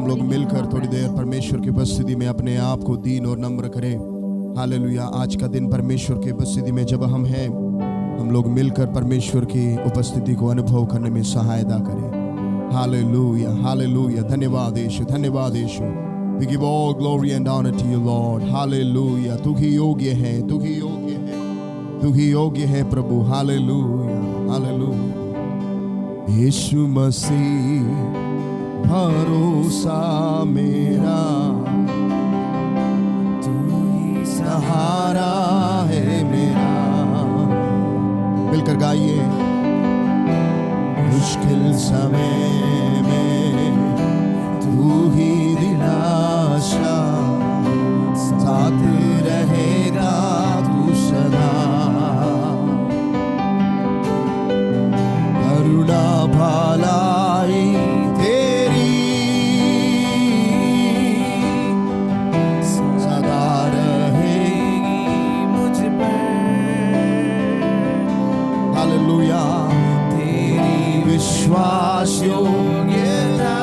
हम लोग मिलकर थोड़ी देर परमेश्वर की उपस्थिति में अपने आप को दीन और नम्र करें। हालेलुया। आज का दिन परमेश्वर की उपस्थिति में जब हम हैं, हम लोग मिलकर परमेश्वर की उपस्थिति को अनुभव करने में सहायता करें। Hallelujah, hallelujah. धन्यवाद यीशु, धन्यवाद यीशु। We give all glory and honor to you, Lord. Hallelujah. तू ही योग्य है, तू ही योग्य है, तू ही योग्य है प्रभु। Hallelujah, hallelujah. यीशु मसीह भरोसा मेरा, तू ही सहारा है मेरा। मिलकर गाइए। मुश्किल समय में तू ही दिलासा, साथ रहेगा तू सदा। करुणा भलाई तेरी सदा रहेगी मुझ पर। हालेलुया। तेरी विश्वास योग्यता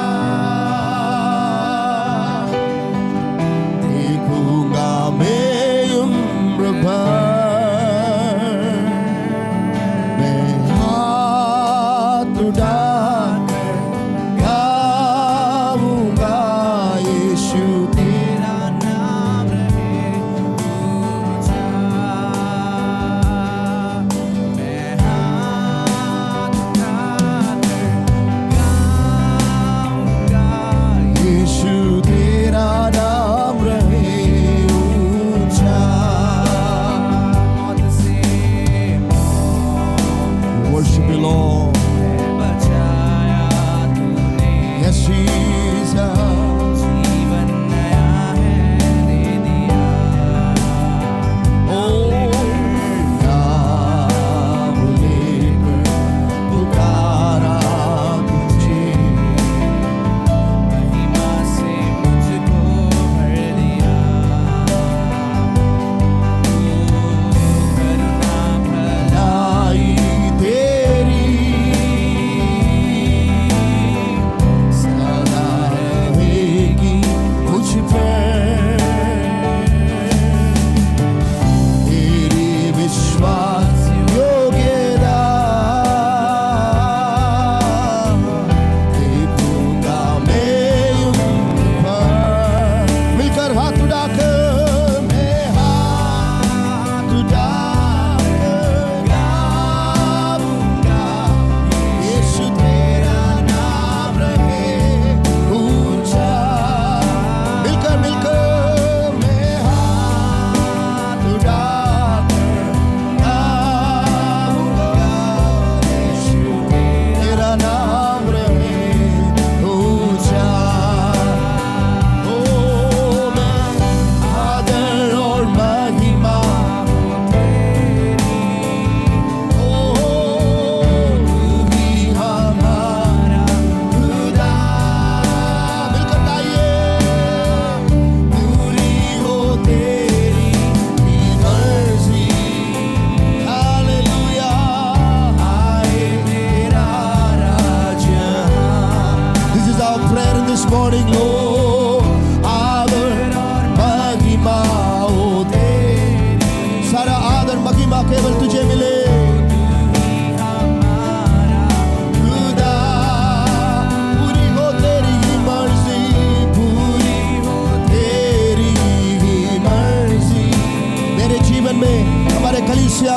देखूंगा मैं उम्र भर।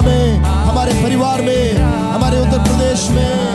में, हमारे परिवार में, हमारे उत्तर प्रदेश में।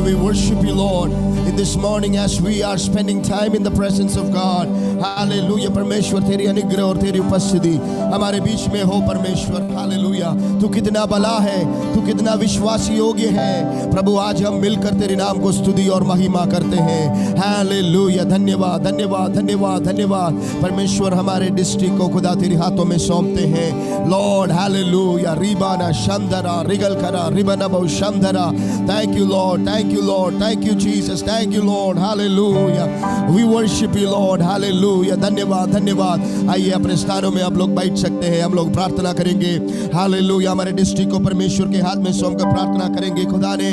we worship you, Lord, in this morning as we are spending time in the presence of God. Hallelujah. परमेश्वर तेरी अनुग्रह और तेरी उपस्थिति हमारे बीच में हो परमेश्वर। हालेलुया। तू कितना भला है, तू कितना विश्वास योग्य है प्रभु। आज हम मिलकर तेरे नाम को स्तुति और महिमा करते हैं। हालेलुया। धन्यवाद धन्यवाद धन्यवाद धन्यवाद परमेश्वर। हमारे डिस्ट्रिक्ट को खुदा तेरे हाथों में सौंपते हैं लॉर्ड। हालेलुया। रिबाना शंदरा रिगल करा रिबना बहु शंदरा। Thank you Lord, thank you Lord, thank you Jesus, thank you Lord. Hallelujah. We worship you Lord. Hallelujah. धन्यवाद धन्यवाद। आइए अपने स्थानों में आप लोग बैठ सकते हैं। हम लोग प्रार्थना करेंगे। हालेलुया। हमारे डिस्ट्रिक्ट को परमेश्वर के हाथ में सौंपकर प्रार्थना करेंगे। खुदा ने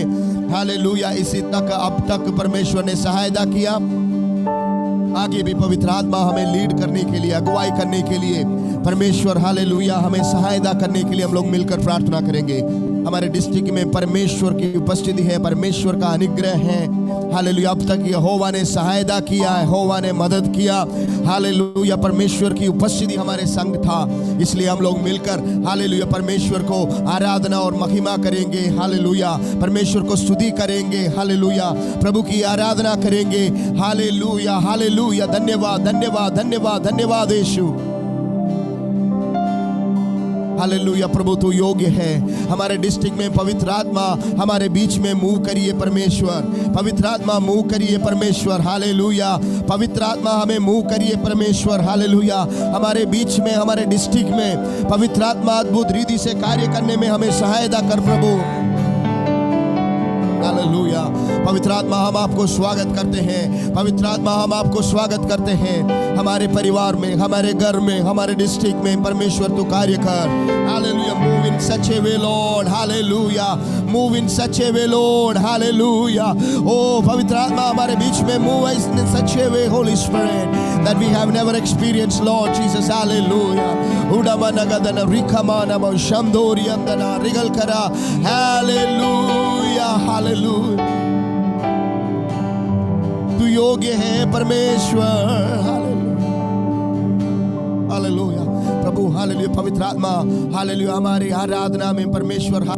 हालेलुया इसी तक अब तक परमेश्वर ने सहायता किया, आगे भी पवित्र आत्मा हमें लीड करने के लिए, अगुवाई करने के लिए परमेश्वर हालेलुया हमें सहायता करने के लिए हम लोग मिलकर प्रार्थना करेंगे। हमारे डिस्ट्रिक्ट में परमेश्वर की उपस्थिति है, परमेश्वर का अनुग्रह है। हालेलुया। अब तक यहोवा ने सहायता किया है, यहोवा ने मदद किया। हालेलुया। परमेश्वर की उपस्थिति हमारे संग था, इसलिए हम लोग मिलकर हालेलुया परमेश्वर को आराधना और महिमा करेंगे। हालेलुया। परमेश्वर को स्तुति करेंगे। हालेलुया। प्रभु की आराधना करेंगे। Hallelujah hallelujah. धन्यवाद धन्यवाद धन्यवाद धन्यवाद यीशु। हालेलुया। प्रभु तू योग्य है। हमारे डिस्ट्रिक्ट में पवित्र आत्मा हमारे बीच में मूव करिए परमेश्वर। पवित्र आत्मा मूव करिए परमेश्वर। हालेलुया। पवित्र आत्मा हमें मूव करिए परमेश्वर। हालेलुया। हमारे बीच में, हमारे डिस्ट्रिक्ट में पवित्र आत्मा अद्भुत रीति से कार्य करने में हमें सहायता कर प्रभु। हालेलुया। पवित्र आत्मा हम आपको स्वागत करते हैं। पवित्र आत्मा हम आपको स्वागत करते हैं। हमारे परिवार में, हमारे घर में, हमारे डिस्ट्रिक्ट में परमेश्वर तू कार्य कर। Hallelujah. Move in such a way Lord. Hallelujah. Move in such a way Lord. Hallelujah. ओ पवित्र आत्मा हमारे बीच में move in such a way Holy Spirit that we have never experienced Lord Jesus. Hallelujah. Udamanagadana rikamana ba shamdori andana rigal kara. Hallelujah. Hallelujah. तू योग्य है परमेश्वर। हालेलुया। प्रभु हालेलुया। पवित्र आत्मा हालेलुया हमारी आराधना में परमेश्वर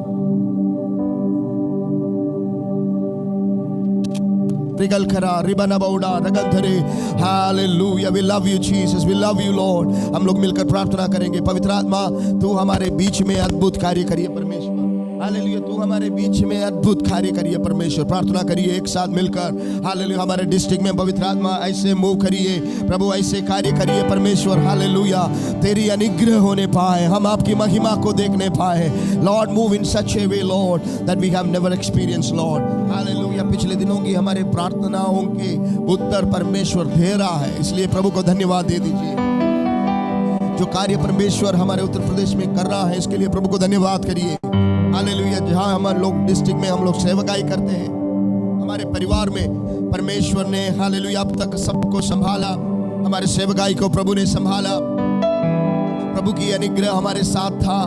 रिगल करा रिबना बौड़ा रगंधरे। Hallelujah. We love you Jesus, we love you Lord. हम लोग मिलकर प्रार्थना करेंगे। पवित्र आत्मा तू हमारे बीच में अद्भुत कार्य करिए परमेश्वर। हालेलुया। तू हमारे बीच में अद्भुत कार्य करिए परमेश्वर। प्रार्थना करिए एक साथ मिलकर। हालेलुया। हमारे डिस्ट्रिक्ट में पवित्र आत्मा ऐसे मूव करिए प्रभु, ऐसे कार्य करिए परमेश्वर। हालेलुया। तेरी अनुग्रह होने पाए, हम आपकी महिमा को देखने पाए। Lord move in such a way lord that we have never experience lord. Hallelujah. पिछले दिनों की हमारे प्रार्थनाओं के उत्तर परमेश्वर दे रहा है, इसलिए प्रभु को धन्यवाद दे दीजिए। जो कार्य परमेश्वर हमारे उत्तर प्रदेश में कर रहा है, इसके लिए प्रभु को धन्यवाद करिए। हालेलुया। जहाँ हमारे लोग डिस्ट्रिक्ट में हम लोग सेवकाई करते हैं, हमारे परिवार में परमेश्वर ने हालेलुया अब तक सबको संभाला। हमारे सेवकाई को प्रभु ने संभाला। प्रभु की अनुग्रह हमारे साथ था।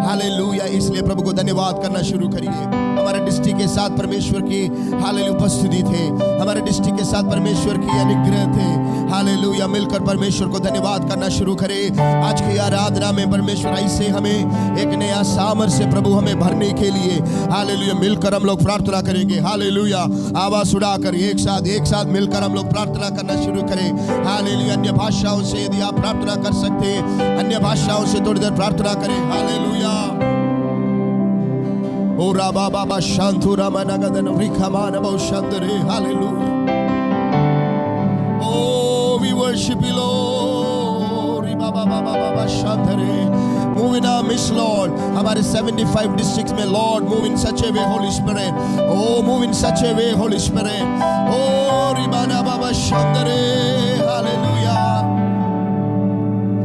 हालेलुया। इसलिए प्रभु को धन्यवाद करना शुरू करिए। हमारे डिस्ट्रिक्ट के साथ परमेश्वर की हालेलुया उपस्थिति थे, हमारे डिस्ट्रिक्ट के साथ परमेश्वर की अनुग्रह थे। हालेलुया। मिलकर परमेश्वर को धन्यवाद करना शुरू करें। आज की आराधना में परमेश्वर ऐसे हमें एक नया सामर्थ्य प्रभु हमें भरने के लिए हालेलुया मिलकर हम लोग प्रार्थना करेंगे। हालेलुया। आवाज उड़ाकर एक साथ मिलकर हम लोग प्रार्थना करना शुरू करें। हालेलुया। अन्य भाषाओं से यदि आप प्रार्थना कर सकते हैं, अन्य भाषाओं से थोड़ी देर प्रार्थना करें। हालेलुया। ओ राबा बाबा शांतु रामनगदन रिखमान बहुशंदरे। Hallelujah. Oh we worship you Lord. बाबा बाबा बाबा शांतरे। Move in our midst Lord. हमारे 75 डिस्ट्रिक्ट्स में Lord move in such a way Holy Spirit. Oh move in such a way Holy Spirit. ओ रिबाना बाबा शांतरे। हालेलुया।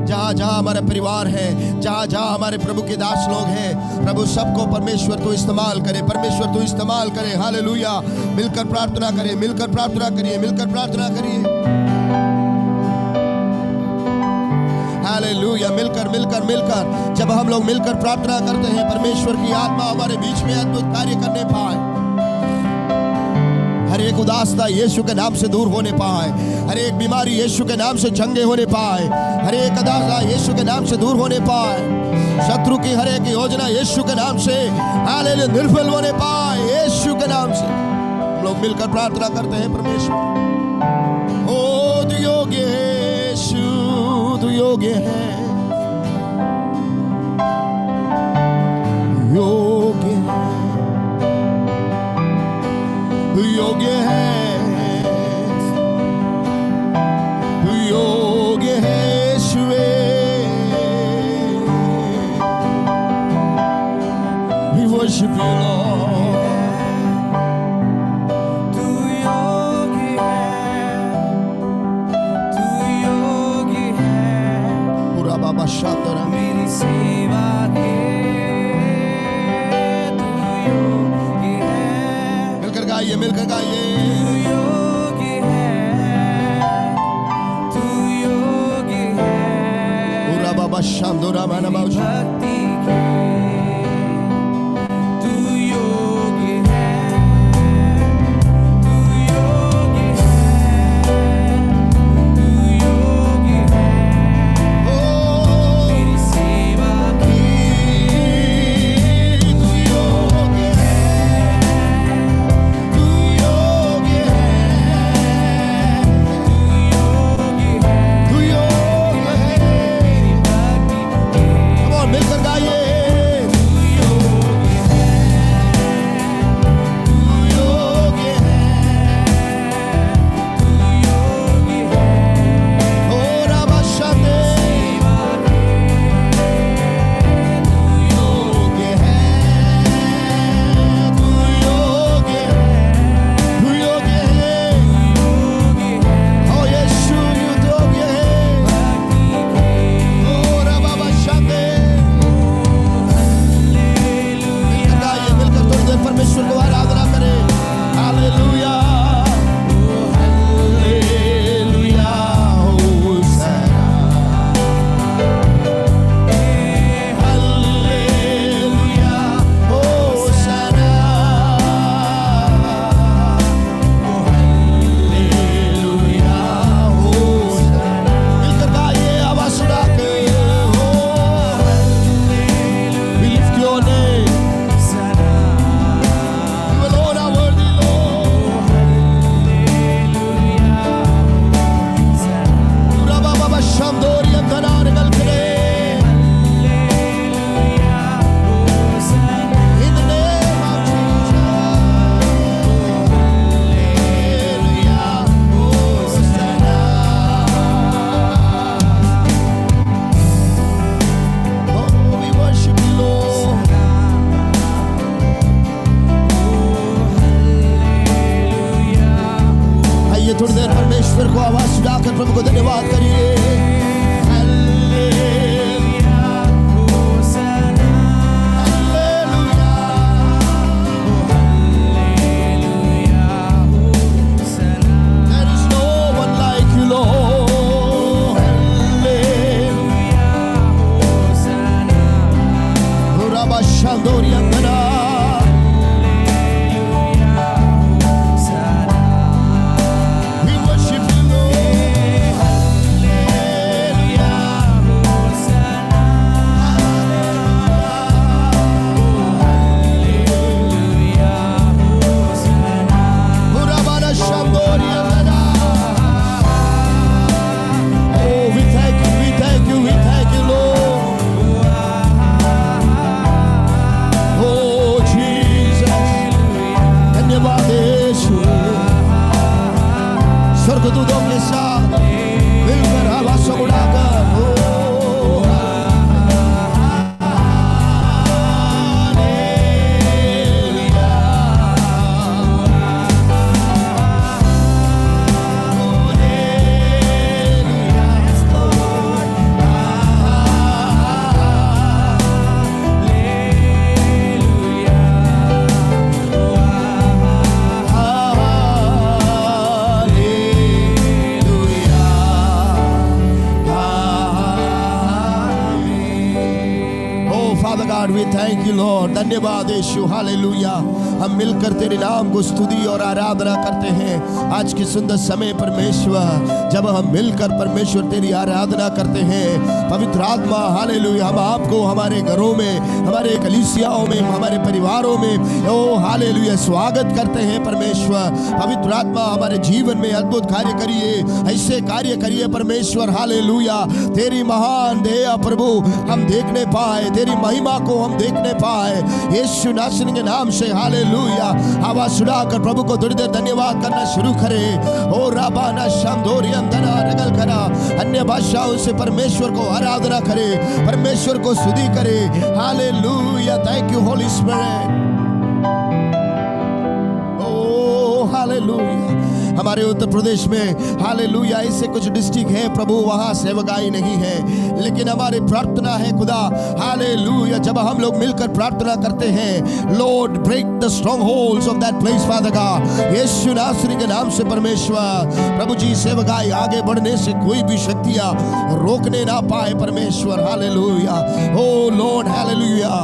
जहाँ जहाँ हमारे परिवार है, जहाँ जहाँ हमारे प्रभु के दास लोग हैं, प्रभु सबको परमेश्वर तो इस्तेमाल करे, परमेश्वर तो इस्तेमाल करे। हालेलुया। मिलकर प्रार्थना करें, मिलकर प्रार्थना करिए, मिलकर प्रार्थना करिए। हालेलुया। मिलकर मिलकर मिलकर जब हम लोग मिलकर प्रार्थना करते हैं, परमेश्वर की आत्मा हमारे बीच में अद्भुत कार्य करने पाए। हर एक उदासता यीशु के नाम से दूर होने पाए, हर एक बीमारी यीशु के नाम से चंगे होने पाए, हर एक अदासा यीशु के नाम से दूर होने पाए। शत्रु की हर एक योजना यीशु के नाम से हालेलुया निर्फल होने पाए। यीशु के नाम से लोग मिलकर प्रार्थना करते हैं परमेश्वर। ओ तू योग्य है यीशु, तू योग्य है, योग्य है, तू योग्य है, तू योग्य है यीशुए। We worship you Lord। तू योग्य है पूरा बाबा शातरा मेरी सेवा के, तू योग्य है, मिलकर गाइए, मिलकर गाइए। तू योग्य है, तू योग्य है पूरा बाबा शांदोरा माना बाबा भक्ति के, तू योग्य है, तू योग्य है, तू योग्य है मेरी सेवा की, तू योग्य है, तू योग्य है, तू योग्य है तू योग्य है। मेरी भक्ति के, Come on, मिलकर गाइए। तू योग्य है, तू योग्य है, तू योग्य है ओ रामा शांते सेवा के, तू योग्य है, तू योग्य है, तू योग्य है, योग्य है ओ यीशु तू योग्य है, भक्ति के, ओ रामा शांते। मिलकर गाइए, मिलकर थोड़ी देर परमेश्वर को आराधना करें। Hallelujah, hallelujah, hosanna, hallelujah, hosanna, hallelujah, hosanna. मिलकर गाइए, आवाज उठा के, हो we lift your name, you alone are worthy Lord। पूरा बाबा शांदोरी अंधना निकल करे in the name of Jesus। Hallelujah, Hosanna। Oh, we worship you Lord। आइए थोड़ी देर परमेश्वर को आवाज उठाकर प्रभु को धन्यवाद करिए। Hallelujah, hallelujah, there is no one like you Lord। Hallelujah, रामा शांदोरी अंधना, we worship you Lord। Hallelujah, Urabana Shandori Andana। Oh, we thank you, we thank you, we thank you Lord। Oh, Father God, we thank you Lord. धन्यवाद यीशु, hallelujah. हम मिलकर तेरे नाम को स्तुति और आराधना करते हैं। आज के सुंदर समय परमेश्वर, जब हम मिलकर परमेश्वर तेरी आराधना करते हैं, पवित्र आत्मा हालेलुया हम आपको हमारे घरों में, हमारे कलीसियाओं में, हमारे परिवारों में ओ हालेलुया स्वागत करते हैं परमेश्वर। पवित्र आत्मा हमारे जीवन में अद्भुत कार्य करिए, ऐसे कार्य करिए परमेश्वर, हालेलुया। तेरी महान दया प्रभु हम देखने पाए, तेरी महिमा को हम देखने पाए यीशु नासरी के नाम से, हालेलुया। आवाज सुनाकर प्रभु को थोड़ी देर धन्यवाद करना शुरू करें। ओ राबाना शामदोरी अंधना रगल करा, अन्य भाषाओं से परमेश्वर को आराधना करे, परमेश्वर को स्तुति करे, hallelujah. Thank you Holi spirit. Hallelujah. हमारे उत्तर प्रदेश में हालेलुया ऐसे कुछ डिस्ट्रिक्ट है प्रभु, वहां सेवकाई नहीं है, लेकिन हमारी प्रार्थना है खुदा हालेलुया, जब हम लोग मिलकर प्रार्थना करते हैं, Lord break the strongholds of that place father God, Yeshu नासरी के नाम से परमेश्वर। प्रभु जी सेवकाई आगे बढ़ने से कोई भी शक्तियां रोकने ना पाए परमेश्वर, hallelujah. Oh lord hallelujah,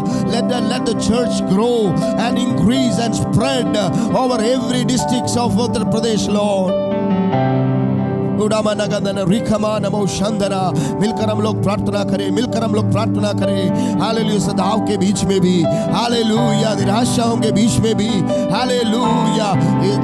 let the church grow and increase and spread over every districts of Uttar Pradesh, Lord. मिलकर हम लोग प्रार्थना करें, मिलकर हम लोग प्रार्थना करें, हालेलुया। सदाव के बीच में भी हालेलुया, निराशाओं के बीच में भी हालेलुया,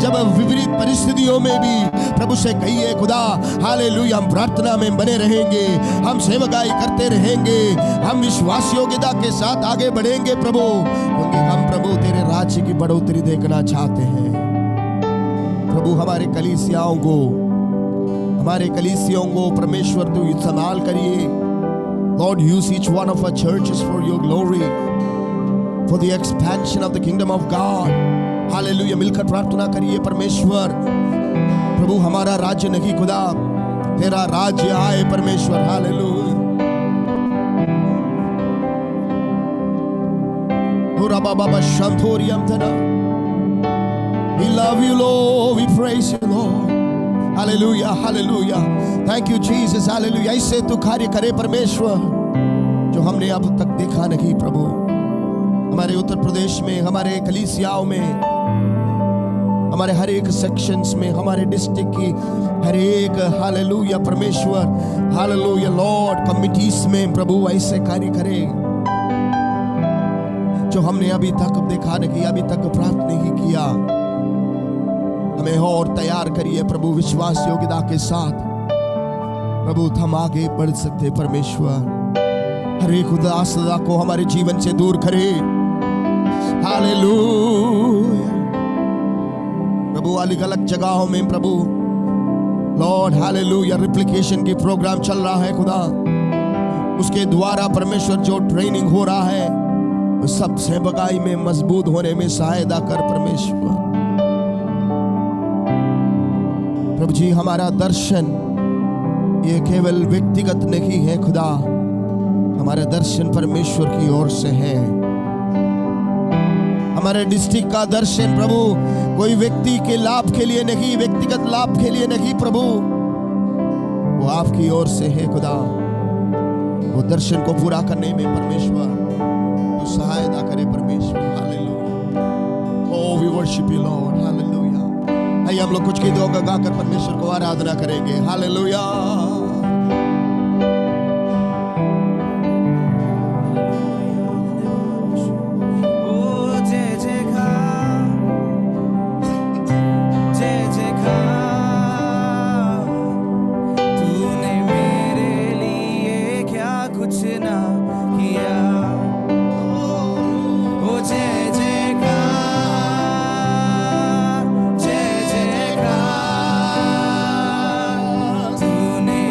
जब विपरीत परिस्थितियों में भी प्रभु से कहिए खुदा हालेलुया, हम प्रार्थना में बने रहेंगे, हम सेवकाई करते रहेंगे, हम विश्वास योग्यता के साथ आगे बढ़ेंगे प्रभु, क्योंकि हम प्रभु तेरे राज्य की बढ़ोतरी देखना चाहते हैं प्रभु। हमारे कलीसियों को परमेश्वर तू संभाल करिए। Lord, use each one of our churches for your glory, for the expansion of the kingdom of God. Hallelujah. मिलकर प्रार्थना करिए परमेश्वर। प्रभु हमारा राज्य नहीं खुदा, तेरा राज्य आए परमेश्वर, हालेलुया। ओरा बाबा शांतोरी अमतना, we love you Lord, we praise you Lord, hallelujah, hallelujah, thank you Jesus, hallelujah। ऐसे तू कार्य करे परमेश्वर जो हमने अब तक देखा नहीं प्रभु, हमारे उत्तर प्रदेश में, हमारे कलीसियाओं में, हमारे हर एक सेक्शंस में, हमारे डिस्ट्रिक्ट की हर एक हालेलुया परमेश्वर, हालेलुया लॉर्ड कमिटीज में प्रभु ऐसे कार्य करे जो हमने अभी तक देखा नहीं, अभी तक प्राप्त नहीं किया। हमें और तैयार करिए प्रभु विश्वास योग्यता के साथ प्रभु, हम आगे बढ़ सकते परमेश्वर। हर एक उदासता को हमारे जीवन से दूर करे, हालेलुया प्रभु। अलग अलग जगहों में प्रभु लॉर्ड हालेलुया रिप्लिकेशन की प्रोग्राम चल रहा है खुदा, उसके द्वारा परमेश्वर जो ट्रेनिंग हो रहा है, सब सेवकाई में मजबूत होने में सहायता कर परमेश्वर। प्रभु जी हमारा दर्शन ये केवल व्यक्तिगत नहीं है खुदा, हमारा दर्शन परमेश्वर की ओर से है। हमारे डिस्ट्रिक्ट का दर्शन प्रभु कोई व्यक्ति के लाभ के लिए नहीं, व्यक्तिगत लाभ के लिए नहीं प्रभु, वो आपकी ओर से है खुदा। वो दर्शन को पूरा करने में परमेश्वर तो सहायता करे परमेश्वर, hallelujah. Oh we worship you Lord, hallelujah. आइए हम लोग कुछ गीतों का गाकर परमेश्वर को आराधना करेंगे, हालेलुया। तूने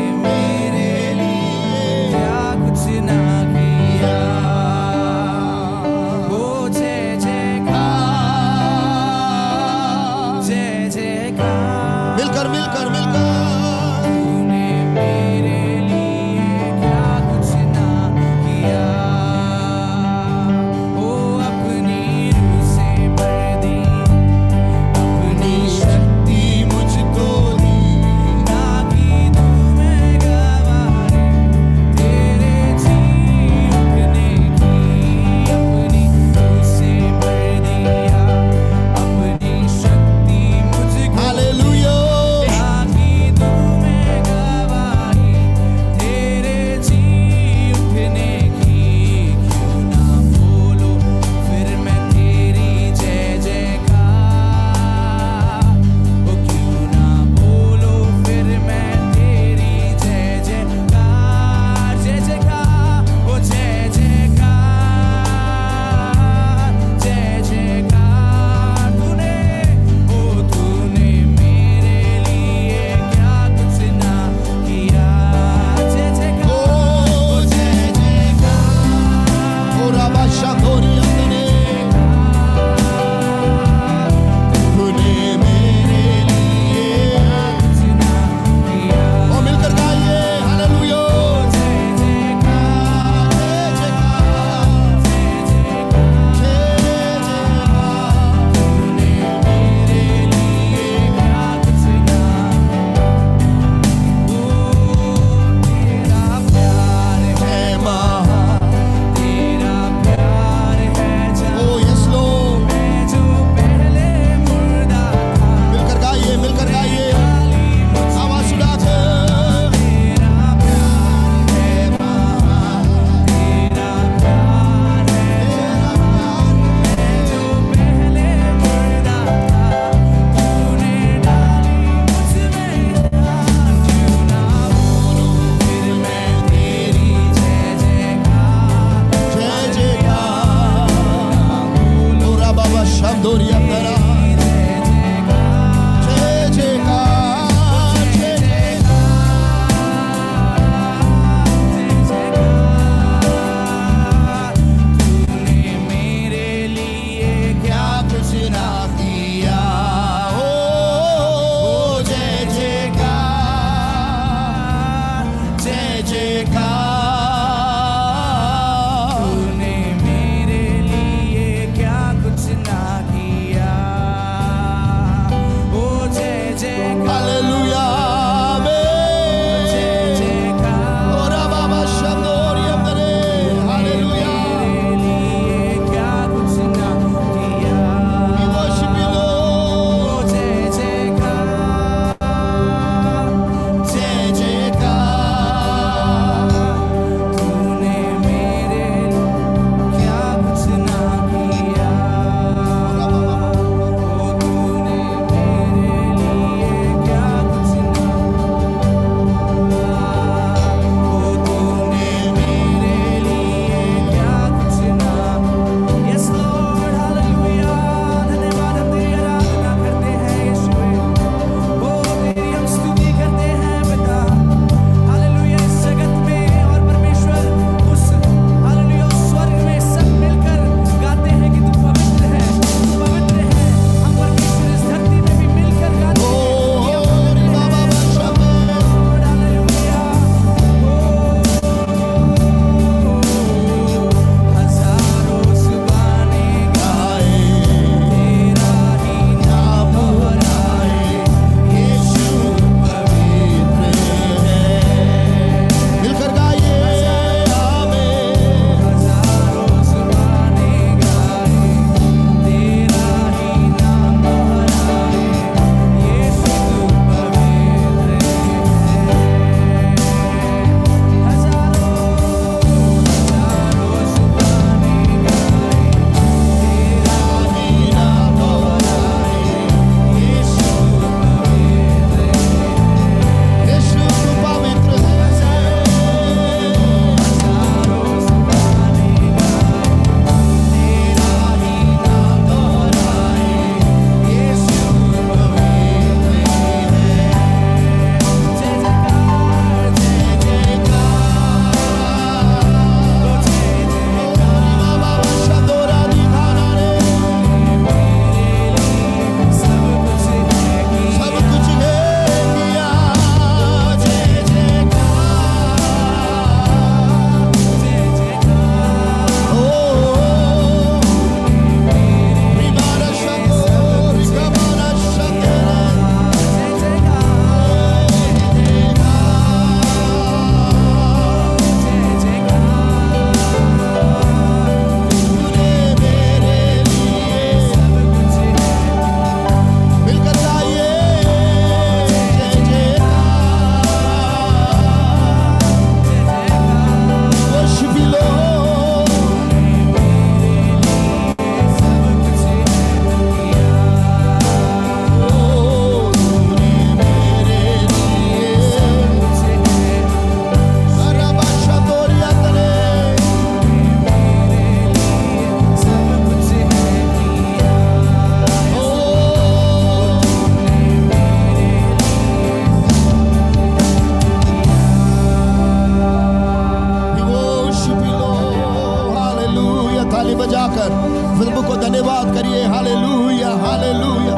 ताली बजाकर प्रभु को धन्यवाद करिए। हालेलुया, हालेलुया,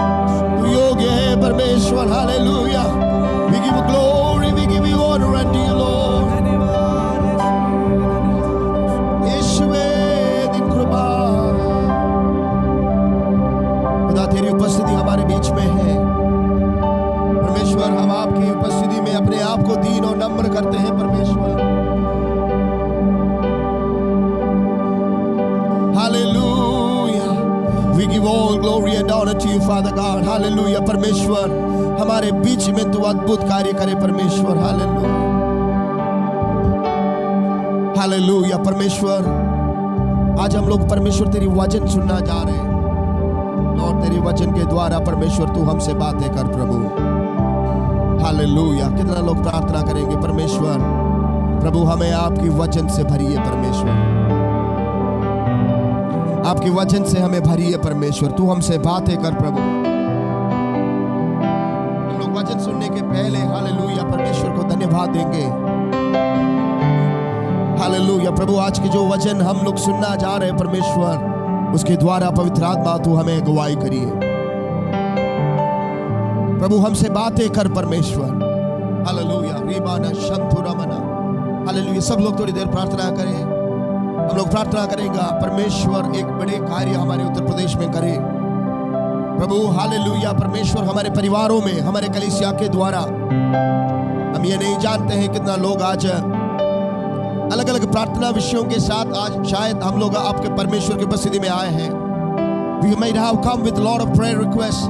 तू योग्य है परमेश्वर। Hallelujah, we give you glory, we give you honour unto you Lord. यीशुवे दिन कृपा, खुदा तेरी उपस्थिति हमारे बीच में है। परमेश्वर, हम आपकी उपस्थिति में अपने आप को दीन और नम्र करते हैं। परमेश्वर, hallelujah, we give all glory and honor to you, Father God. Hallelujah, परमेश्वर हमारे बीच में तू अद्भुत कार्य करे। परमेश्वर, हालेलुया, हालेलुया। परमेश्वर, आज हम लोग परमेश्वर तेरी वचन सुनना जा रहे हैं। और तेरी वचन के द्वारा परमेश्वर तू हमसे बातें कर प्रभु। हालेलुया, कितना लोग प्रार्थना करेंगे परमेश्वर, प्रभु हमें आपकी वचन से भरिए। परमेश्वर, आपके वचन से हमें भरिए। परमेश्वर, तू हमसे बातें कर प्रभु। हम लोग वचन सुनने के पहले हालेलुया परमेश्वर को धन्यवाद देंगे। हालेलुया प्रभु, आज के जो वचन हम लोग सुनना जा रहे हैं परमेश्वर, उसके द्वारा पवित्र आत्मा तू हमें अगुवाई करिए। प्रभु हमसे बातें कर परमेश्वर। हालेलुया, रीबाना शंतुरमना। हालेलुया, सब लोग थोड़ी देर प्रार्थना करें। हम लोग प्रार्थना करेंगे परमेश्वर एक बड़े कार्य हमारे उत्तर प्रदेश में करे प्रभु। हालेलुया, परमेश्वर हमारे परिवारों में, हमारे कलीसिया के द्वारा, हम ये नहीं जानते हैं कितना लोग आज अलग अलग प्रार्थना विषयों के साथ आज शायद हम लोग आपके परमेश्वर की उपस्थिति में आए हैं। We may have come with a lot of prayer requests.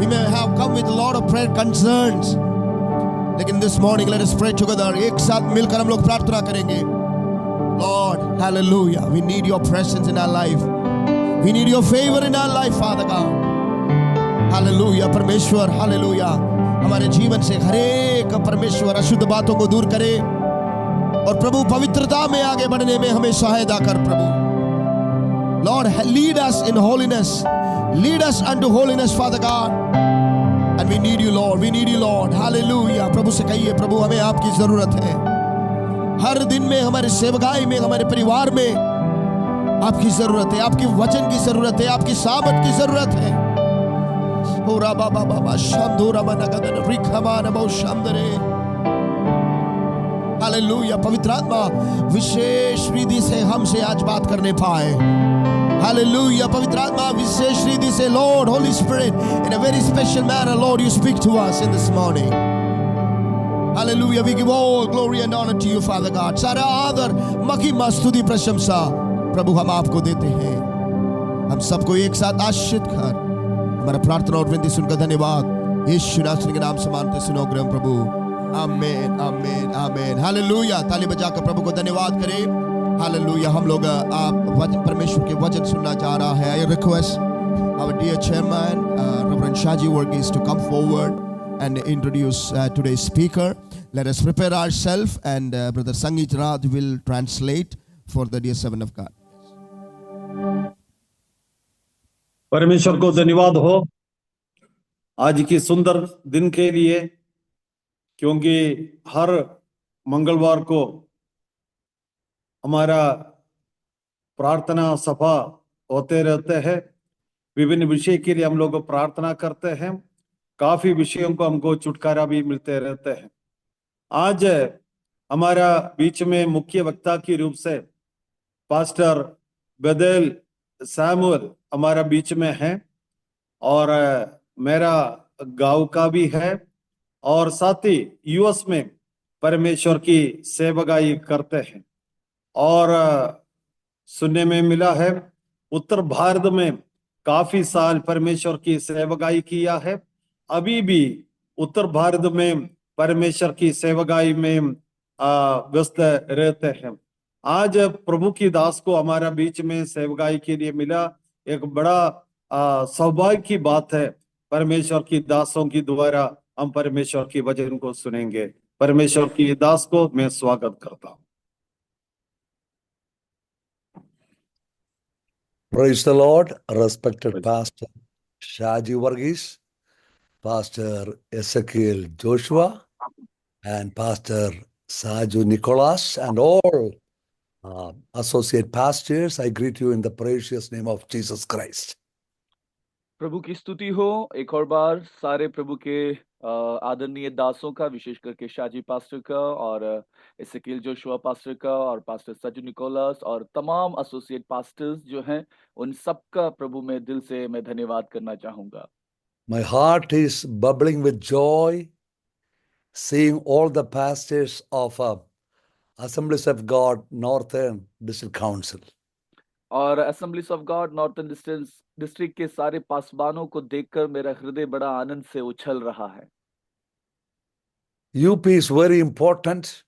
We may have come with a lot of prayer concerns. लेकिन this morning let us pray together. एक साथ मिलकर हम लोग प्रार्थना करेंगे। Lord, hallelujah, we need your presence in our life. We need your favor in our life, Father God. Hallelujah, परमेश्वर, hallelujah, हमारे जीवन से हर एक परमेश्वर अशुद्ध बातों को दूर करे और प्रभु पवित्रता में आगे बढ़ने में हमें सहायता कर प्रभु। Lord, lead us in holiness. Lead us unto holiness, Father God. And we need you, Lord. We need you, Lord. Hallelujah. प्रभु से कहिए, प्रभु हमें आपकी जरूरत है। हर दिन में, हमारे सेवकाई में, हमारे परिवार में आपकी जरूरत है। आपकी वचन की जरूरत है। आपकी सामर्थ की जरूरत है। होरा बाबा बाबा शंदोरा मनगदन रिखमान बहु शंदरे। हालेलुया, पवित्र आत्मा विशेष रीति से हमसे आज बात करने पाए। हालेलुया, पवित्र आत्मा विशेष रीति से, Lord Holi spirit, in a very special manner, Lord, you speak to us in this morning. Hallelujah, we give all glory and honor to you, Father God. सारा आदर, महिमा, स्तुति, प्रशंसा प्रभु हम आपको देते हैं। हम सबको एक साथ आशीषित कर हमारा प्रार्थना और विनती सुनकर धन्यवाद यीशु नासरी के नाम से मानते सुनो ग्रह प्रभु। आमीन, आमीन, आमीन। हालेलुया, ताली बजाकर प्रभु को धन्यवाद करें। हालेलुया, हम लोग आप वचन, परमेश्वर के वचन सुनना चाह रहा है। I request our dear chairman, Reverend Shaji Varghese, to come forward and introduce today's speaker. Let us prepare ourselves, and Brother Sangeet Raj will translate for the dear servant of God. परमेश्वर को धन्यवाद हो आज की सुंदर दिन के लिए, क्योंकि हर मंगलवार को हमारा प्रार्थना सभा होते रहते हैं। विभिन्न विषय के लिए हम लोग प्रार्थना करते हैं। काफी विषयों को हमको छुटकारा भी मिलते रहते हैं। आज हमारा बीच में मुख्य वक्ता के रूप से पास्टर बेदेल सैमुअल हमारा बीच में है, और मेरा गांव का भी है, और साथ ही यूएस में परमेश्वर की सेवकाई करते हैं। और सुनने में मिला है उत्तर भारत में काफी साल परमेश्वर की सेवकाई किया है। अभी भी उत्तर भारत में परमेश्वर की सेवकाई में व्यस्त रहते हैं। आज प्रभु की दास को हमारा बीच में सेवकाई के लिए मिला, एक बड़ा सौभाग्य की बात है। परमेश्वर की दासों की द्वारा हम परमेश्वर की वचन को सुनेंगे। परमेश्वर की दास को मैं स्वागत करता हूं। Praise the Lord, respected Pastor Shaji Varghese, Pastor Ezekiel Joshua, and Pastor Saju Nicholas, and all associate pastors, I greet you in the precious name of Jesus Christ. प्रभु की स्तुति हो एक और बार सारे प्रभु के आदरणीय दासों का, विशेष करके शाजी पास्टर का और एसेकिएल जोशुआ पास्टर का और पास्टर सजू निकोलस और तमाम एसोसिएट पास्टर्स जो हैं उन सब का प्रभु में दिल से मैं धन्यवाद करना चाहूंगा। My heart is bubbling with joy seeing all the pastors of Assemblies of God Northern District Council. और assemblies of God northern district के सारे पासबानों को देखकर मेरा हृदय बड़ा आनंद से उछल रहा है। UP is very important,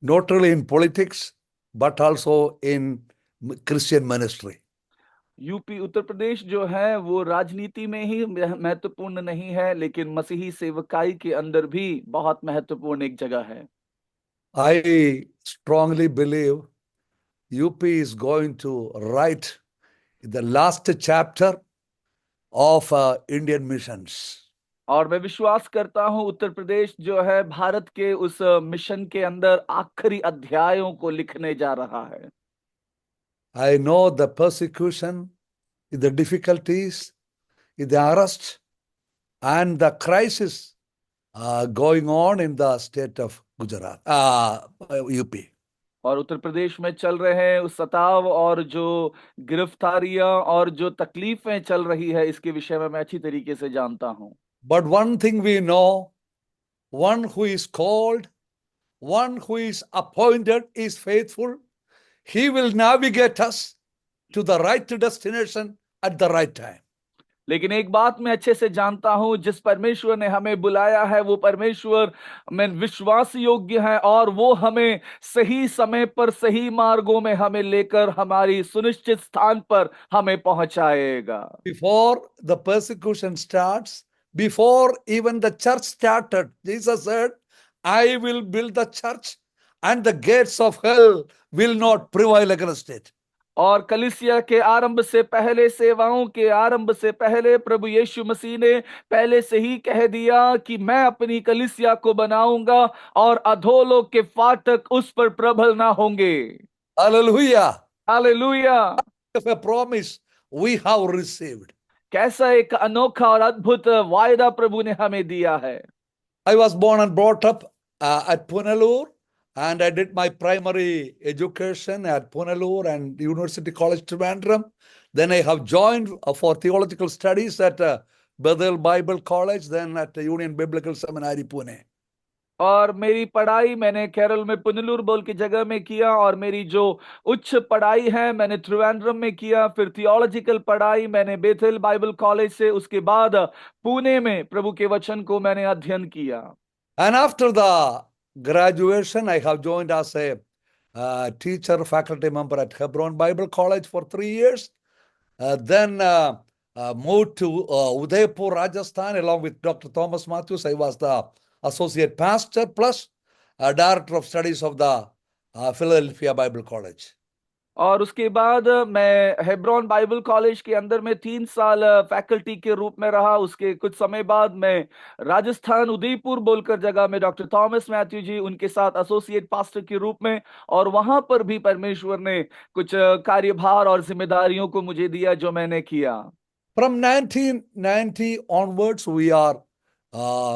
not only in politics, but also in Christian ministry. UP Uttar Pradesh जो है वो राजनीति में ही महत्वपूर्ण नहीं है, लेकिन मसीही सेवकाई के अंदर भी बहुत महत्वपूर्ण एक जगह है। I strongly believe UP is going to write the last chapter of Indian missions. और मैं विश्वास करता हूं उत्तर प्रदेश जो है भारत के उस मिशन के अंदर आखिरी अध्यायों को लिखने जा रहा है। I know the persecution, the difficulties, the arrest, and the crisis going on in the state of Gujarat, UP. और उत्तर प्रदेश में चल रहे उस सताव और जो गिरफ्तारियां और जो तकलीफें चल रही है इसके विषय में मैं अच्छी तरीके से जानता हूं। But one thing we know, one who is called, one who is appointed is faithful. He will navigate us to the right destination at the right time. लेकिन एक बात मैं अच्छे से जानता हूं, जिस परमेश्वर ने हमें बुलाया है वो परमेश्वर में विश्वास योग्य है और वो हमें सही समय पर सही मार्गों में हमें लेकर हमारी सुनिश्चित स्थान पर हमें पहुंचाएगा। Before the persecution starts, before even the church started, Jesus said, I will build the church and the gates of hell will not prevail against it. और कलीसिया के आरंभ से पहले, सेवाओं के आरंभ से पहले प्रभु यीशु मसीह ने पहले से ही कह दिया कि मैं अपनी कलीसिया को बनाऊंगा और अधोलोक के फाटक उस पर प्रबल ना होंगे। Hallelujah. Hallelujah. Of a promise we have received. कैसा एक अनोखा और अद्भुत वायदा प्रभु ने हमें दिया है। I was born and brought up at Punalur, and I did my primary education at Punalur and University College Trivandrum. Then I have joined for theological studies at Bethel Bible College, then at the Union Biblical Seminary, Pune. और मेरी पढ़ाई मैंने केरल में पुनलूर बोल की जगह में किया और मेरी जो उच्च पढ़ाई है मैंने त्रिवेंद्रम में किया, फिर थियोलॉजिकल पढ़ाई मैंने बेथेल बाइबल कॉलेज से, उसके बाद पुणे में प्रभु के वचन को मैंने अध्ययन किया। And after the graduation, I have joined as a teacher, faculty member at Hebron Bible College for 3 years. Then moved to Udaipur, Rajasthan, along with Dr. Thomas Matthews. I was the associate pastor plus director of studies of the Philadelphia Bible College. और उसके बाद मैं Hebron Bible college के अंदर में 3 साल faculty के रूप में रहा। उसके कुछ समय बाद मैं राजस्थान उदयपुर बोलकर जगह में डॉक्टर थॉमस मैथ्यू जी उनके साथ एसोसिएट पास्टर के रूप में, और वहां पर भी परमेश्वर ने कुछ कार्यभार और जिम्मेदारियों को मुझे दिया जो मैंने किया। From 1990 onwards, we are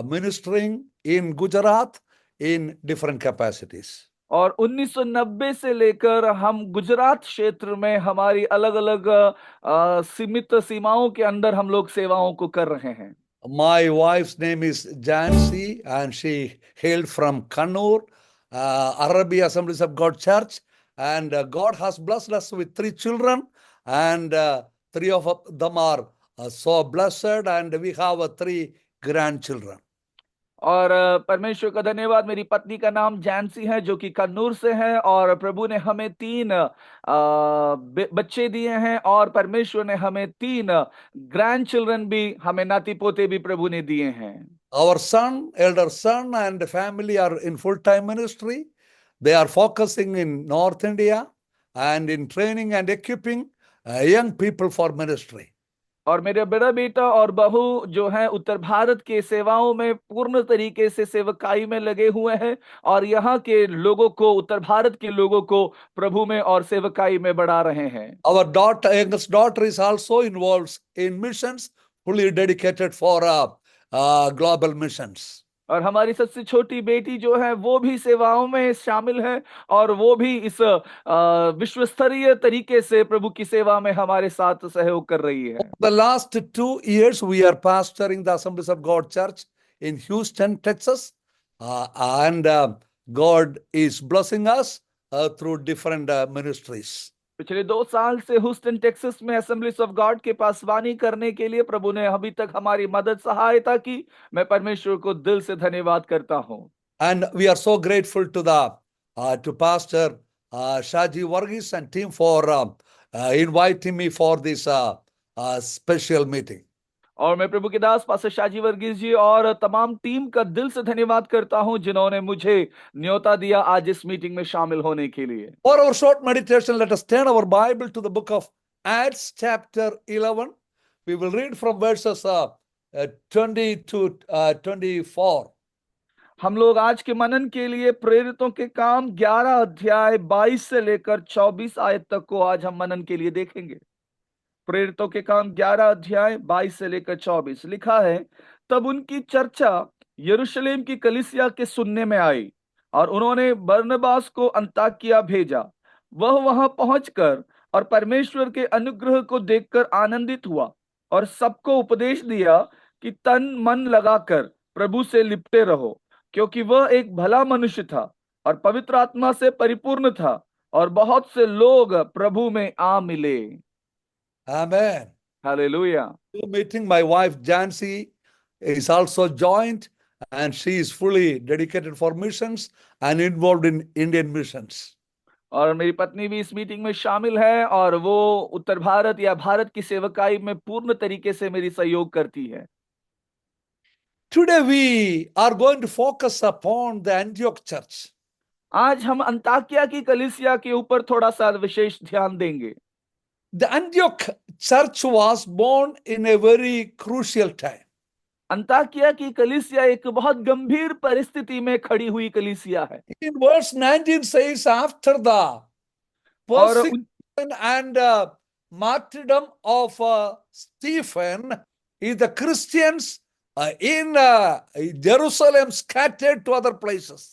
ministering in Gujarat in different capacities. और 1990 से लेकर हम गुजरात क्षेत्र में हमारी अलग अलग सीमित सीमाओं के अंदर हम लोग सेवाओं को कर रहे हैं। My wife's name is Jansi, and she hailed from Kannur, Arabia Assemblies of God Church, and God has blessed us with 3 children, and 3 of them are so blessed, and we have 3 grandchildren. और परमेश्वर का धन्यवाद, मेरी पत्नी का नाम जैंसी है जो कि कन्नूर से है, और प्रभु ने हमें 3 बच्चे दिए हैं और परमेश्वर ने हमें 3 ग्रैंड चिल्ड्रन भी, हमें नाती पोते भी प्रभु ने दिए हैं। Our son, elder son, and family are in full-time ministry. They are focusing in North India and in training and equipping young people for ministry. और मेरे बड़ा बेटा और बहू जो है उत्तर भारत के सेवाओं में पूर्ण तरीके से सेवकाई में लगे हुए हैं और यहाँ के लोगों को, उत्तर भारत के लोगों को प्रभु में और सेवकाई में बढ़ा रहे हैं। Our daughter, youngest daughter, is also involved in missions, fully dedicated for global missions. और हमारी सबसे छोटी बेटी जो है वो भी सेवाओं में शामिल है और वो भी इस विश्व स्तरीय तरीके से प्रभु की सेवा में हमारे साथ सहयोग कर रही है। The last 2 years, we are pastoring the Assemblies of God Church in Houston, Texas, and God is blessing us through different ministries. पिछले 2 साल से ह्यूस्टन टेक्सास में असेंबलीज ऑफ गॉड के पासवानी करने के लिए प्रभु ने अभी तक हमारी मदद सहायता की। मैं परमेश्वर को दिल से धन्यवाद करता हूँ। And we are so grateful to the to Pastor Shaji Varghese and team for inviting me for this special meeting. और मैं प्रभु के दास पास्टर शाजी वर्गीस जी और तमाम टीम का दिल से धन्यवाद करता हूं जिन्होंने मुझे न्योता दिया आज इस मीटिंग में शामिल होने के लिए। For our short meditation, let us turn our Bible to the book of Acts, chapter 11. We will read from verses 20 to 24. हम लोग आज के मनन के लिए प्रेरितों के काम 11 अध्याय 22 से लेकर 24 आयत तक को आज हम मनन के लिए देखेंगे। प्रेरितों के काम 11 अध्याय 22 से लेकर 24 लिखा है, तब उनकी चर्चा यरूशलेम की कलीसिया के सुनने में आई और उन्होंने बरनबास को अन्ताकिया भेजा। वह वहां पहुंचकर और परमेश्वर के अनुग्रह को देखकर आनंदित हुआ और सबको उपदेश दिया कि तन मन लगाकर प्रभु से लिपटे रहो, क्योंकि वह एक भला मनुष्य था और पवित्र आत्मा से परिपूर्ण था और बहुत से लोग प्रभु में आ मिले। Amen. Hallelujah. Meeting, my wife Jancy is also joined, and she is fully dedicated for missions and involved in Indian missions. और मेरी पत्नी भी इस मीटिंग में शामिल है और वो उत्तर भारत या भारत की सेवकाई में पूर्ण तरीके से मेरी सहयोग करती है। Today we are going to focus upon the Antioch church. आज हम अंताकिया की कलीसिया के ऊपर थोड़ा सा विशेष ध्यान देंगे। The Antioch church was born in a very crucial time. Antakya की कलीसिया एक बहुत गंभीर परिस्थिति में खड़ी हुई कलीसिया है। In verse 19 says, after the persecution and martyrdom of Stephen, is the Christians in Jerusalem scattered to other places.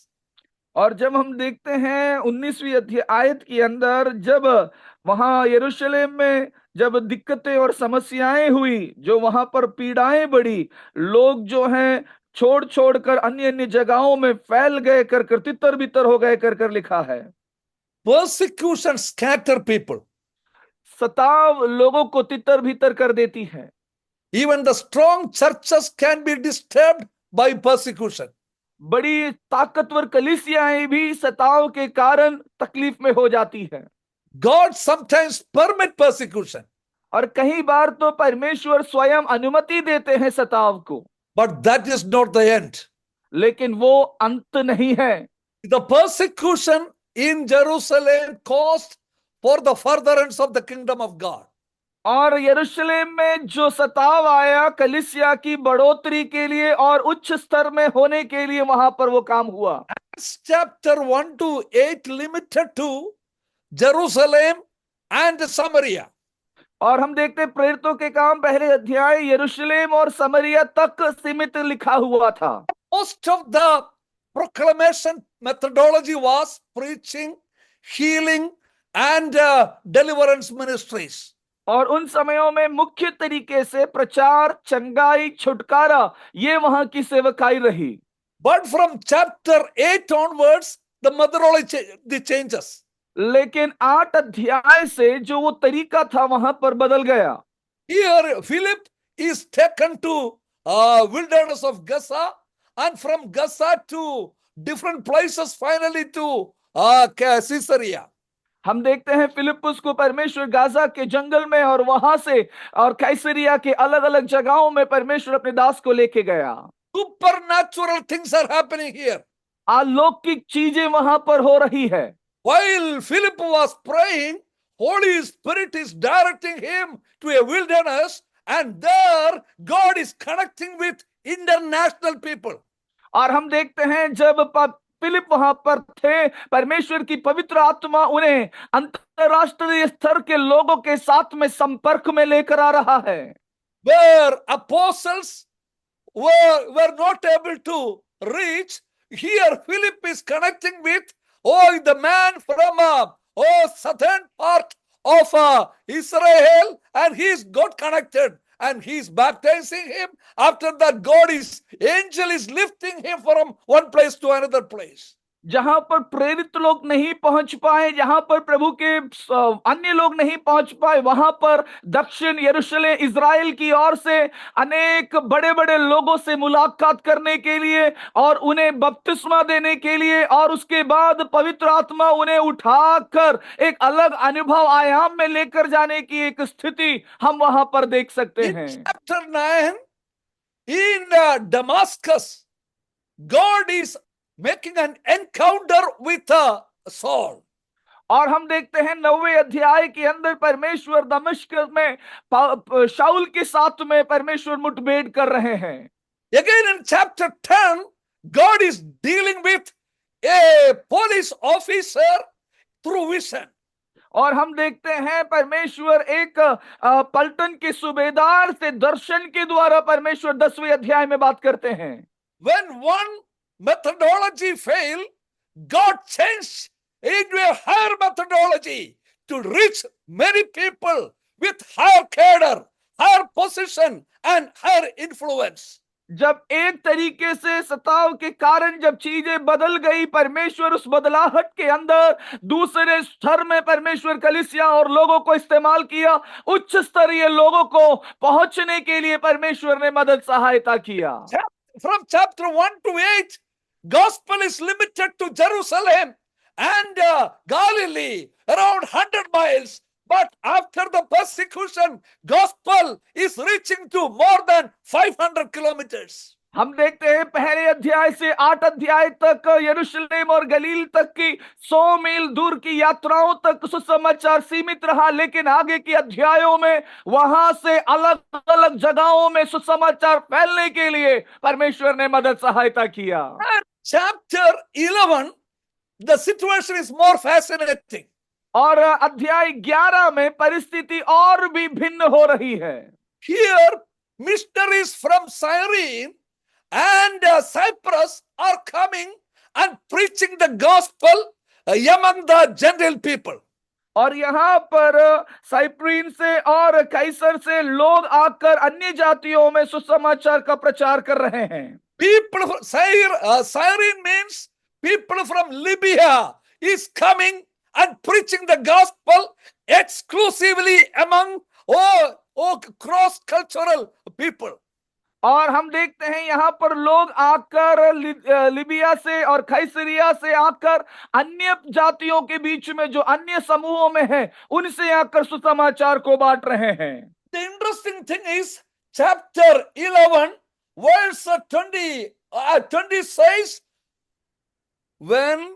और जब हम देखते हैं 19वीं अध्याय आयत के अंदर, जब वहां यरूशलेम में जब दिक्कतें और समस्याएं हुई, जो वहां पर पीड़ाएं बढ़ी, लोग जो हैं छोड़ छोड़ कर अन्य अन्य जगहों में फैल गए कर तितर बितर हो गए कर लिखा है। Persecution scatter people. सताव लोगों को तितर भीतर कर देती है। Even the strong churches can be disturbed by persecution. बड़ी ताकतवर कलीसियाएं भी सताव के कारण तकलीफ में हो जाती है। God sometimes permit persecution. और कई बार तो परमेश्वर स्वयं अनुमति देते हैं सताव को। But that is not the end. लेकिन वो अंत नहीं है। The persecution in Jerusalem caused for the furtherance of the kingdom of God. और यरूशलेम में जो सताव आया कलीसिया की बढ़ोतरी के लिए और उच्च स्तर में होने के लिए वहां पर वो काम हुआ। Acts chapter 1 to 8 limited to Jerusalem and Samaria. और हम देखते हैं प्रेरितों के काम पहले अध्याय यरूशलेम और समरिया तक सीमित लिखा हुआ था। Most of the proclamation methodology was preaching, healing, and deliverance ministries. और उन समयों में मुख्य तरीके से प्रचार, चंगाई, छुटकारा, ये वहां की सेवकाई रही। But from chapter 8 onwards, the methodology changes. लेकिन 8 अध्याय से जो वो तरीका था वहां पर बदल गया। Here, Philip is taken to wilderness of Gaza, and from Gaza to different places, finally to Caesarea. हम देखते हैं फिलिप्पुस को परमेश्वर गाजा के जंगल में और वहां से और कैसरिया के अलग अलग जगहों में परमेश्वर अपने दास को लेके गया। Supernatural things are happening here. अलौकिक चीजें वहां पर हो रही है। While Philip was praying, Holy Spirit is directing him to a wilderness, and there God is connecting with international people. और हम देखते हैं जब फिलिप वहां पर थे, परमेश्वर की पवित्र आत्मा उन्हें अंतरराष्ट्रीय स्तर के लोगों के साथ में संपर्क में लेकर आ रहा है, Where apostles were not able to reach. Here Philip is connecting with the man from southern part of Israel, and he's got connected and he's baptizing him. After that, angel is lifting him from one place to another place. जहां पर प्रेरित लोग नहीं पहुंच पाए, जहां पर प्रभु के अन्य लोग नहीं पहुंच पाए, वहां पर दक्षिण यरूशलेम इज़राइल की ओर से अनेक बड़े बड़े लोगों से मुलाकात करने के लिए और उन्हें बपतिस्मा देने के लिए, और उसके बाद पवित्र आत्मा उन्हें उठाकर एक अलग अनुभव आयाम में लेकर जाने की एक स्थिति हम वहां पर देख सकते हैं। In chapter 9, in Damascus, God is making an encounter with Saul. और हम देखते हैं 9वें अध्याय के अंदर परमेश्वर दमिश्क में शाऊल के साथ में परमेश्वर मुठभेड़ कर रहे हैं। Again in chapter 10, God is dealing with a police officer through vision. और हम देखते हैं परमेश्वर एक पलटन के सूबेदार से दर्शन के द्वारा परमेश्वर 10वें अध्याय में बात करते हैं। When one methodology failed, God changed into a higher methodology to reach many people with higher cadre, higher position and higher influence. जब एक तरीके से सताव के कारण जब चीजें बदल गई, परमेश्वर उस बदलाहट के अंदर दूसरे स्तर में परमेश्वर कलीसिया और लोगों को इस्तेमाल किया, उच्च स्तरीय लोगों को पहुंचने के लिए परमेश्वर ने मदद सहायता किया। From chapter 1 to 8, gospel is limited to Jerusalem and Galilee, around 100 miles. But after the persecution, gospel is reaching to more than 500 kilometers. हम देखते हैं पहले अध्याय से 8 अध्याय तक यरूशलेम और गलील तक की 100 मील दूर की यात्राओं तक सुसमाचार सीमित रहा, लेकिन आगे के अध्यायों में वहां से अलग अलग जगहों में सुसमाचार फैलने के लिए परमेश्वर ने मदद सहायता किया। Chapter 11, the situation is more fascinating. और अध्याय 11 में परिस्थिति और भी भिन्न हो रही है। Here, missionaries from Cyrene and Cyprus are coming and preaching the gospel among the Gentile people. और यहाँ पर साइप्रीन से और कैसर से लोग आकर अन्य जातियों में सुसमाचार का प्रचार कर रहे हैं। People from Cyrene means people from Libya is coming and preaching the gospel exclusively among cross-cultural people. और हम देखते हैं यहाँ पर लोग आकर लिबिया से और कैसरिया से आकर अन्य जातियों के बीच में जो अन्य समूहों में हैं, उनसे आकर सुसमाचार को बांट रहे हैं। The interesting thing is chapter 11 verse 20 says, when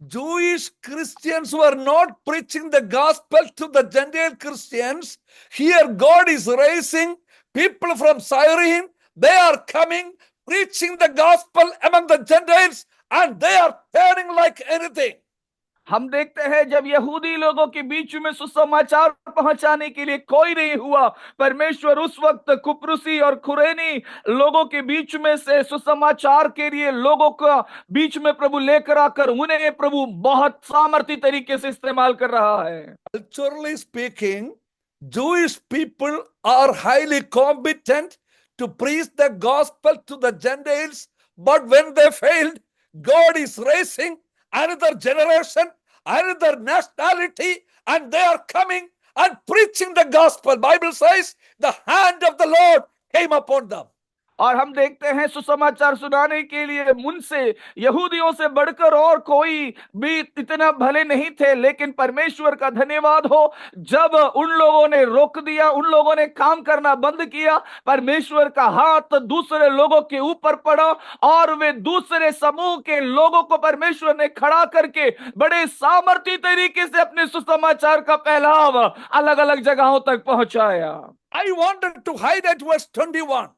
Jewish Christians were not preaching the gospel to the Gentile Christians, here God is raising people from Cyrene. They are coming, preaching the gospel among the Gentiles, and they are turning like anything. हम देखते हैं जब यहूदी लोगों के बीच में सुसमाचार पहुंचाने के लिए कोई नहीं हुआ, परमेश्वर उस वक्त कुप्रुसी और कुरेनी लोगों के बीच में से सुसमाचार के लिए लोगों का बीच में प्रभु लेकर आकर उन्हें प्रभु बहुत सामर्थी तरीके से इस्तेमाल कर रहा है। Culturally speaking, Jewish people are highly competent to preach the gospel to the Gentiles, but when they failed, God is raising another generation, another nationality, and they are coming and preaching the gospel. Bible says the hand of the Lord came upon them. और हम देखते हैं सुसमाचार सुनाने के लिए उनसे यहूदियों से बढ़कर और कोई भी इतना भले नहीं थे, लेकिन परमेश्वर का धन्यवाद हो, जब उन लोगों ने रोक दिया, उन लोगों ने काम करना बंद किया, परमेश्वर का हाथ दूसरे लोगों के ऊपर पड़ा और वे दूसरे समूह के लोगों को परमेश्वर ने खड़ा करके बड़े सामर्थ्य तरीके से अपने सुसमाचार का फैलाव अलग अलग जगहों तक पहुंचाया। I wanted to highlight verse 21.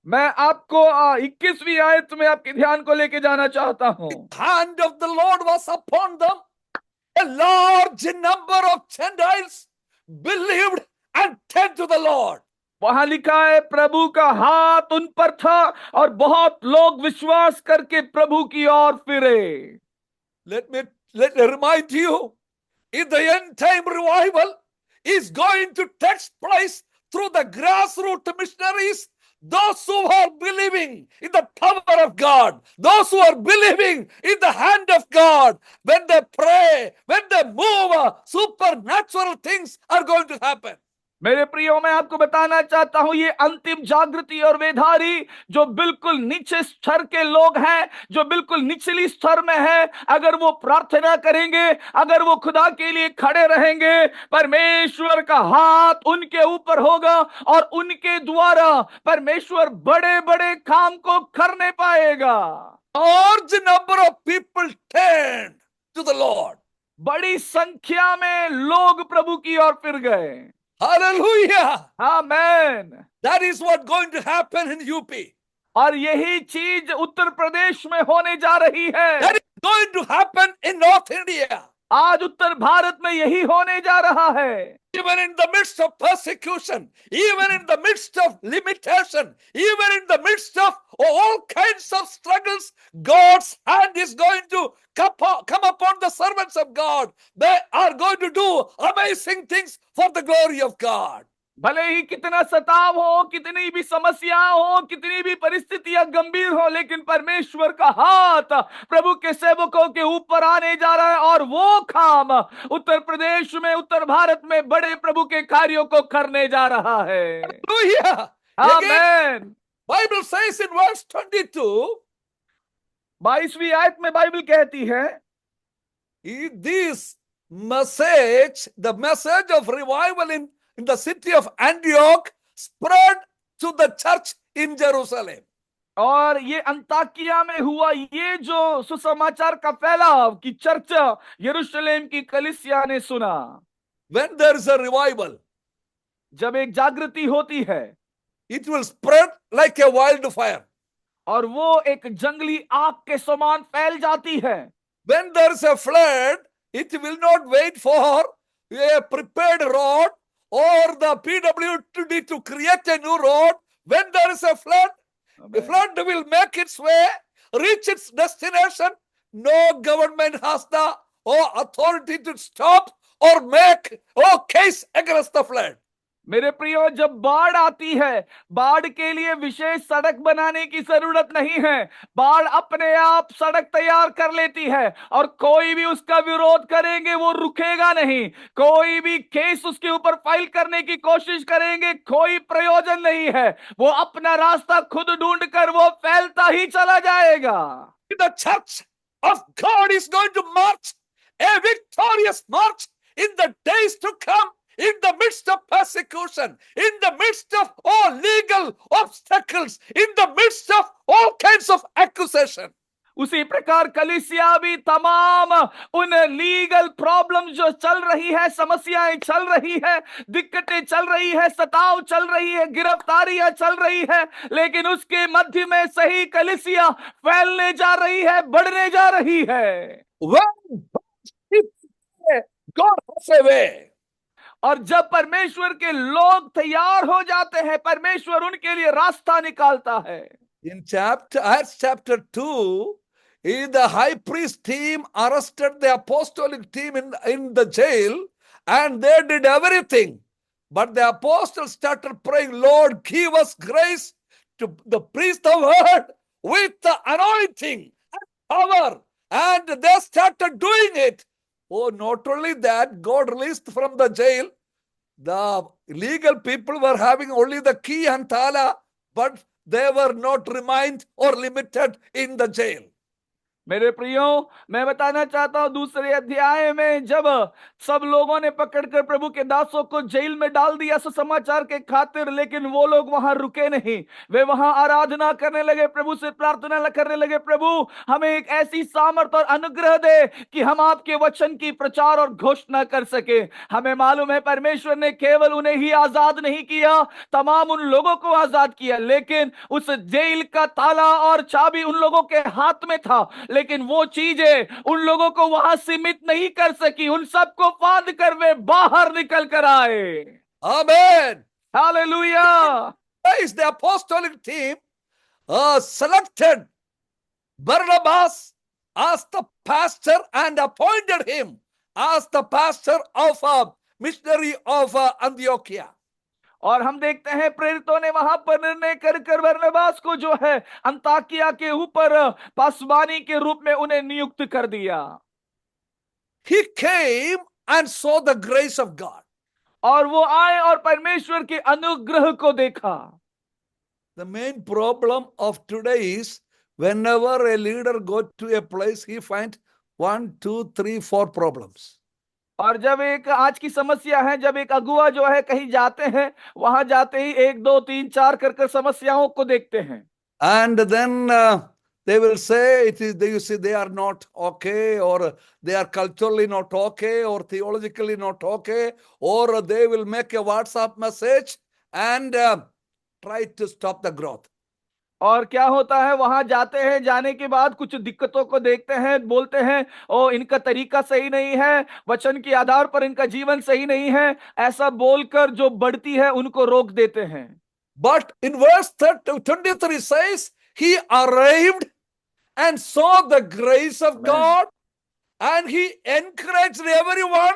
मैं आपको 21वीं आयत में आपके ध्यान को लेके जाना चाहता हूं। Hand of the Lord was upon them. A large number of Gentiles believed and turned to the Lord. वहां लिखा है प्रभु का हाथ उन पर था और बहुत लोग विश्वास करके प्रभु की ओर फिरे। Let me remind you, if the end time revival is going to take place through the grassroots missionaries, those who are believing in the power of God, those who are believing in the hand of God, when they pray, when they move, supernatural things are going to happen. मेरे प्रियो, मैं आपको बताना चाहता हूं, ये अंतिम जागृति और वेधारी जो बिल्कुल नीचे स्तर के लोग हैं, जो बिल्कुल निचली स्तर में है, अगर वो प्रार्थना करेंगे, अगर वो खुदा के लिए खड़े रहेंगे, परमेश्वर का हाथ उनके ऊपर होगा और उनके द्वारा परमेश्वर बड़े बड़े काम को करने पाएगा। Large number of people turned to the Lord. बड़ी संख्या में लोग प्रभु की ओर फिर गए। Hallelujah. Amen. That is what going to happen in UP. और यही चीज उत्तर प्रदेश में होने जा रही है। That is going to happen in North India. आज उत्तर भारत में यही होने जा रहा है। Even in the midst of persecution, even in the midst of limitation, even in the midst of all kinds of struggles, God's hand is going to come upon the servants of God. They are going to do amazing things for the glory of God. भले ही कितना सताव हो, कितनी भी समस्या हो, कितनी भी परिस्थितियां गंभीर हो, लेकिन परमेश्वर का हाथ प्रभु के सेवकों के ऊपर आने जा रहा है और वो काम उत्तर प्रदेश में, उत्तर भारत में बड़े प्रभु के कार्यों को करने जा रहा है। Hallelujah. Amen. Bible says in verse 22, 22वीं आयत में बाइबल कहती है, this message, the message of revival in the city of Antioch spread to the church in Jerusalem. और ये अंताकिया में हुआ, ये जो सुसमाचार का फैलाव की चर्चा यरूशलेम की कलीसिया ने सुना। When there is a revival, जब एक जागृति होती है, it will spread like a wildfire. और वो एक जंगली आग के समान फैल जाती है। When there is a flood, it will not wait for a prepared road or the PWD to create a new road. When there is a flood, the flood will make its way, reach its destination. No government has the authority to stop or make case against the flood. मेरे प्रियो, जब बाढ़ आती है, बाढ़ के लिए विशेष सड़क बनाने की जरूरत नहीं है। बाढ़ अपने आप सड़क तैयार कर लेती है और कोई भी उसका विरोध करेंगे वो रुकेगा नहीं। कोई भी केस उसके ऊपर फाइल करने की कोशिश करेंगे, कोई प्रयोजन नहीं है। वो अपना रास्ता खुद ढूंढ कर वो फैलता ही चला जाएगा। The church of God is going to march a victorious march in the days to come. In the midst of persecution, in the midst of all legal obstacles, in the midst of all kinds of accusation. उसी प्रकार कलीसिया भी तमाम उन legal problem जो चल रही है, समस्याएं चल रही है, दिक्कतें चल रही है, सताव चल रही है, गिरफ्तारियां चल रही है, लेकिन उसके मध्य में सही कलीसिया फैलने जा रही है, बढ़ने जा रही है। When God has a way. और जब परमेश्वर के लोग तैयार हो जाते हैं, परमेश्वर उनके लिए रास्ता निकालता है। In Acts chapter 2, the high priest team arrested the apostolic team in the jail, and they did everything. But the apostles started praying, Lord, give us grace to the preach the word with the anointing and power. And they started doing it. Oh, not only that, God released from the jail. The legal people were having only the key and thala, but they were not remained or limited in the jail. मेरे प्रियो, मैं बताना चाहता हूं दूसरे अध्याय में जब सब लोगों ने पकड़कर प्रभु के दासों को जेल में डाल दिया सुसमाचार के खातिर, लेकिन वो लोग वहां रुके नहीं। वे वहां आराधना करने लगे, प्रभु से प्रार्थना करने लगे, प्रभु हमें एक ऐसी सामर्थ और अनुग्रह दे कि हम आपके वचन की प्रचार और घोषणा कर सके। हमें मालूम है परमेश्वर ने केवल उन्हें ही आजाद नहीं किया, तमाम उन लोगों को आजाद किया, लेकिन उस जेल का ताला और चाबी उन लोगों के हाथ में था, लेकिन वो चीजें उन लोगों को वहां सीमित नहीं कर सकी। उन सबको फांद कर वे बाहर निकल कर आए। Amen. Hallelujah. Is the apostolic team selected Barnabas as the pastor and appointed him as the pastor of a missionary of Antiochia. और हम देखते हैं प्रेरितों ने वहां पर निर्णय कर बरनबास को जो है अंताकिया के ऊपर पासवानी के रूप में उन्हें नियुक्त कर दिया। He came and saw the grace of God. और वो आए और परमेश्वर के अनुग्रह को देखा। The main problem of today is whenever a leader go to a place, he find 1, 2, 3, 4 problems. और जब एक आज की समस्या है, जब एक अगुआ जो है कहीं जाते हैं, वहां जाते ही 1, 2, 3, 4 कर समस्याओं को देखते हैं। And then they will say it is, you see, they are not okay, or they are culturally not okay, or theologically not okay, or they will make a WhatsApp message and try to stop the growth. और क्या होता है, वहां जाते हैं, जाने के बाद कुछ दिक्कतों को देखते हैं, बोलते हैं ओ इनका तरीका सही नहीं है, वचन के आधार पर इनका जीवन सही नहीं है, ऐसा बोलकर जो बढ़ती है उनको रोक देते हैं। But in verse 23 says, he arrived and saw the grace of God, and he encouraged everyone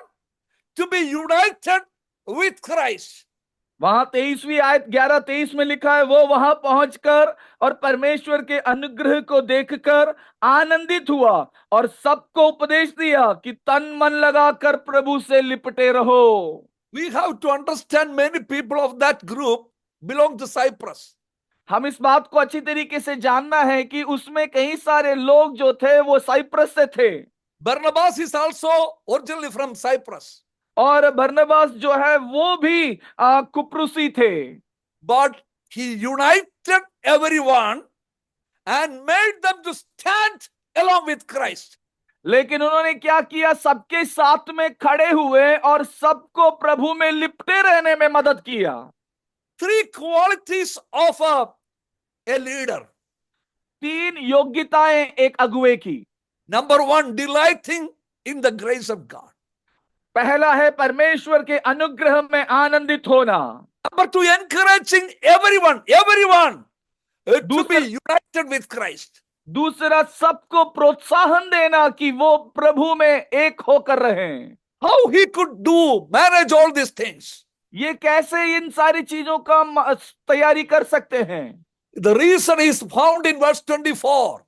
to be united with Christ. वहां 23वीं आयत 11-23 में लिखा है, वो वहां पहुंचकर और परमेश्वर के अनुग्रह को देखकर आनंदित हुआ और सबको उपदेश दिया कि तन मन लगाकर प्रभु से लिपटे रहो। We have to understand many people of that group belong to Cyprus. हम इस बात को अच्छी तरीके से जानना है कि उसमें कई सारे लोग जो थे वो साइप्रस से थे। Barnabas is also originally from Cyprus. और बरनबास जो है वो भी कुप्रुसी थे। But he united everyone and made them to stand along with Christ. लेकिन उन्होंने क्या किया, सबके साथ में खड़े हुए और सबको प्रभु में लिपटे रहने में मदद किया। 3 qualities of a leader. 3 योग्यताएं एक अगुवे की। Number 1, delighting in the grace of God. पहला है परमेश्वर के अनुग्रह में आनंदित होना। Number 2, encouraging everyone to be united with Christ. दूसरा, सबको प्रोत्साहन देना कि वो प्रभु में एक होकर रहें। How he could manage all these things? ये कैसे इन सारी चीजों का तैयारी कर सकते हैं? The reason is found in verse 24.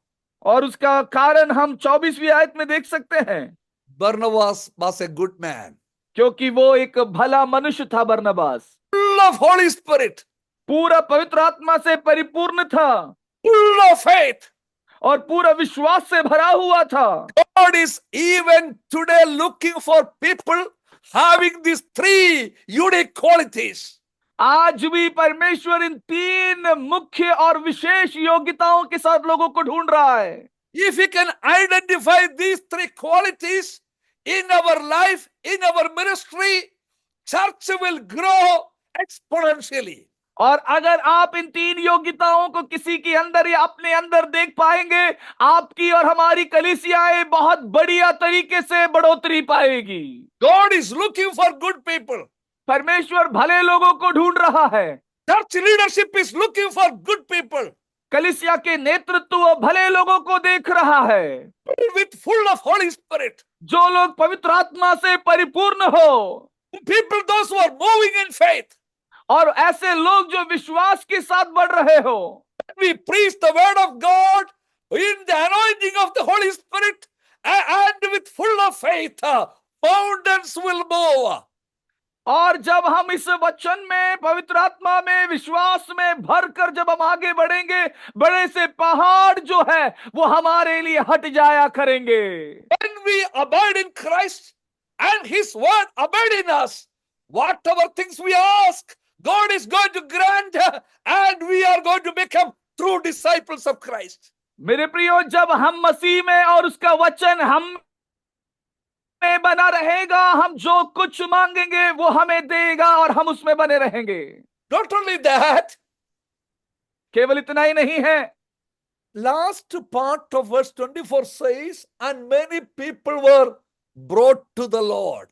और उसका कारण हम 24वीं आयत में देख सकते हैं। Barnabas was a good man, क्योंकि वो एक भला मनुष्य था। बरनबास full of Holy Spirit, पूरा पवित्र आत्मा से परिपूर्ण था full of faith. और पूरा विश्वास से भरा हुआ था। God is even today looking for people having these 3 unique qualities. आज भी परमेश्वर इन 3 मुख्य और विशेष योग्यताओं के साथ लोगों को ढूंढ रहा है। If we can identify these 3 qualities in our life, in our ministry, church will grow exponentially. और अगर आप इन 3 योग्यताओं को किसी के अंदर या अपने अंदर देख पाएंगे, आपकी और हमारी कलीसियाएं बहुत बढ़िया तरीके से बढ़ोतरी पाएगी। God is looking for good people. परमेश्वर भले लोगों को ढूंढ रहा है। Church leadership is looking for good people. कलीसिया के नेतृत्व भले लोगों को देख रहा है, With full of Holy Spirit. जो लोग पवित्र आत्मा से परिपूर्ण हो। People, those who are moving in faith. और ऐसे लोग जो विश्वास के साथ बढ़ रहे हो। We preach the word of God in the anointing of the Holy Spirit and with full of faith, mountains will move. और जब हम इस वचन में, पवित्र आत्मा में, विश्वास में भर कर जब हम आगे बढ़ेंगे, बड़े से पहाड़ जो है वो हमारे लिए हट जाया करेंगे। When we abide in Christ and His word abide in us, whatever things we ask, God is going to grant, and we are going to become true disciples of Christ. मेरे प्रियो, जब हम मसीह में और उसका वचन हम में बना रहेगा, हम जो कुछ मांगेंगे वो हमें देगा और हम उसमें बने रहेंगे। Not only that, केवल इतना ही नहीं है, last part of verse 24 says, and many people were brought to the Lord.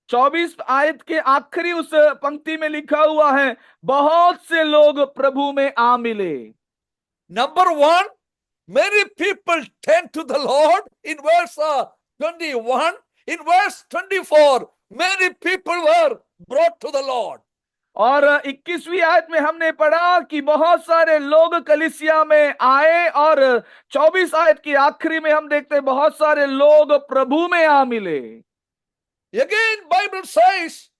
24 आयत के आखिरी उस पंक्ति में लिखा हुआ है, बहुत से लोग प्रभु में आ मिले। Number one, many people turned to the Lord in verse 21. In verse 24, many people were brought to the Lord. और 21वीं आयत में हमने पढ़ा कि बहुत सारे लोग कलीसिया में आए, और 24 आयत की आखिरी में हम देखते हैं बहुत सारे लोग प्रभु में आ मिले। Again, Bible says,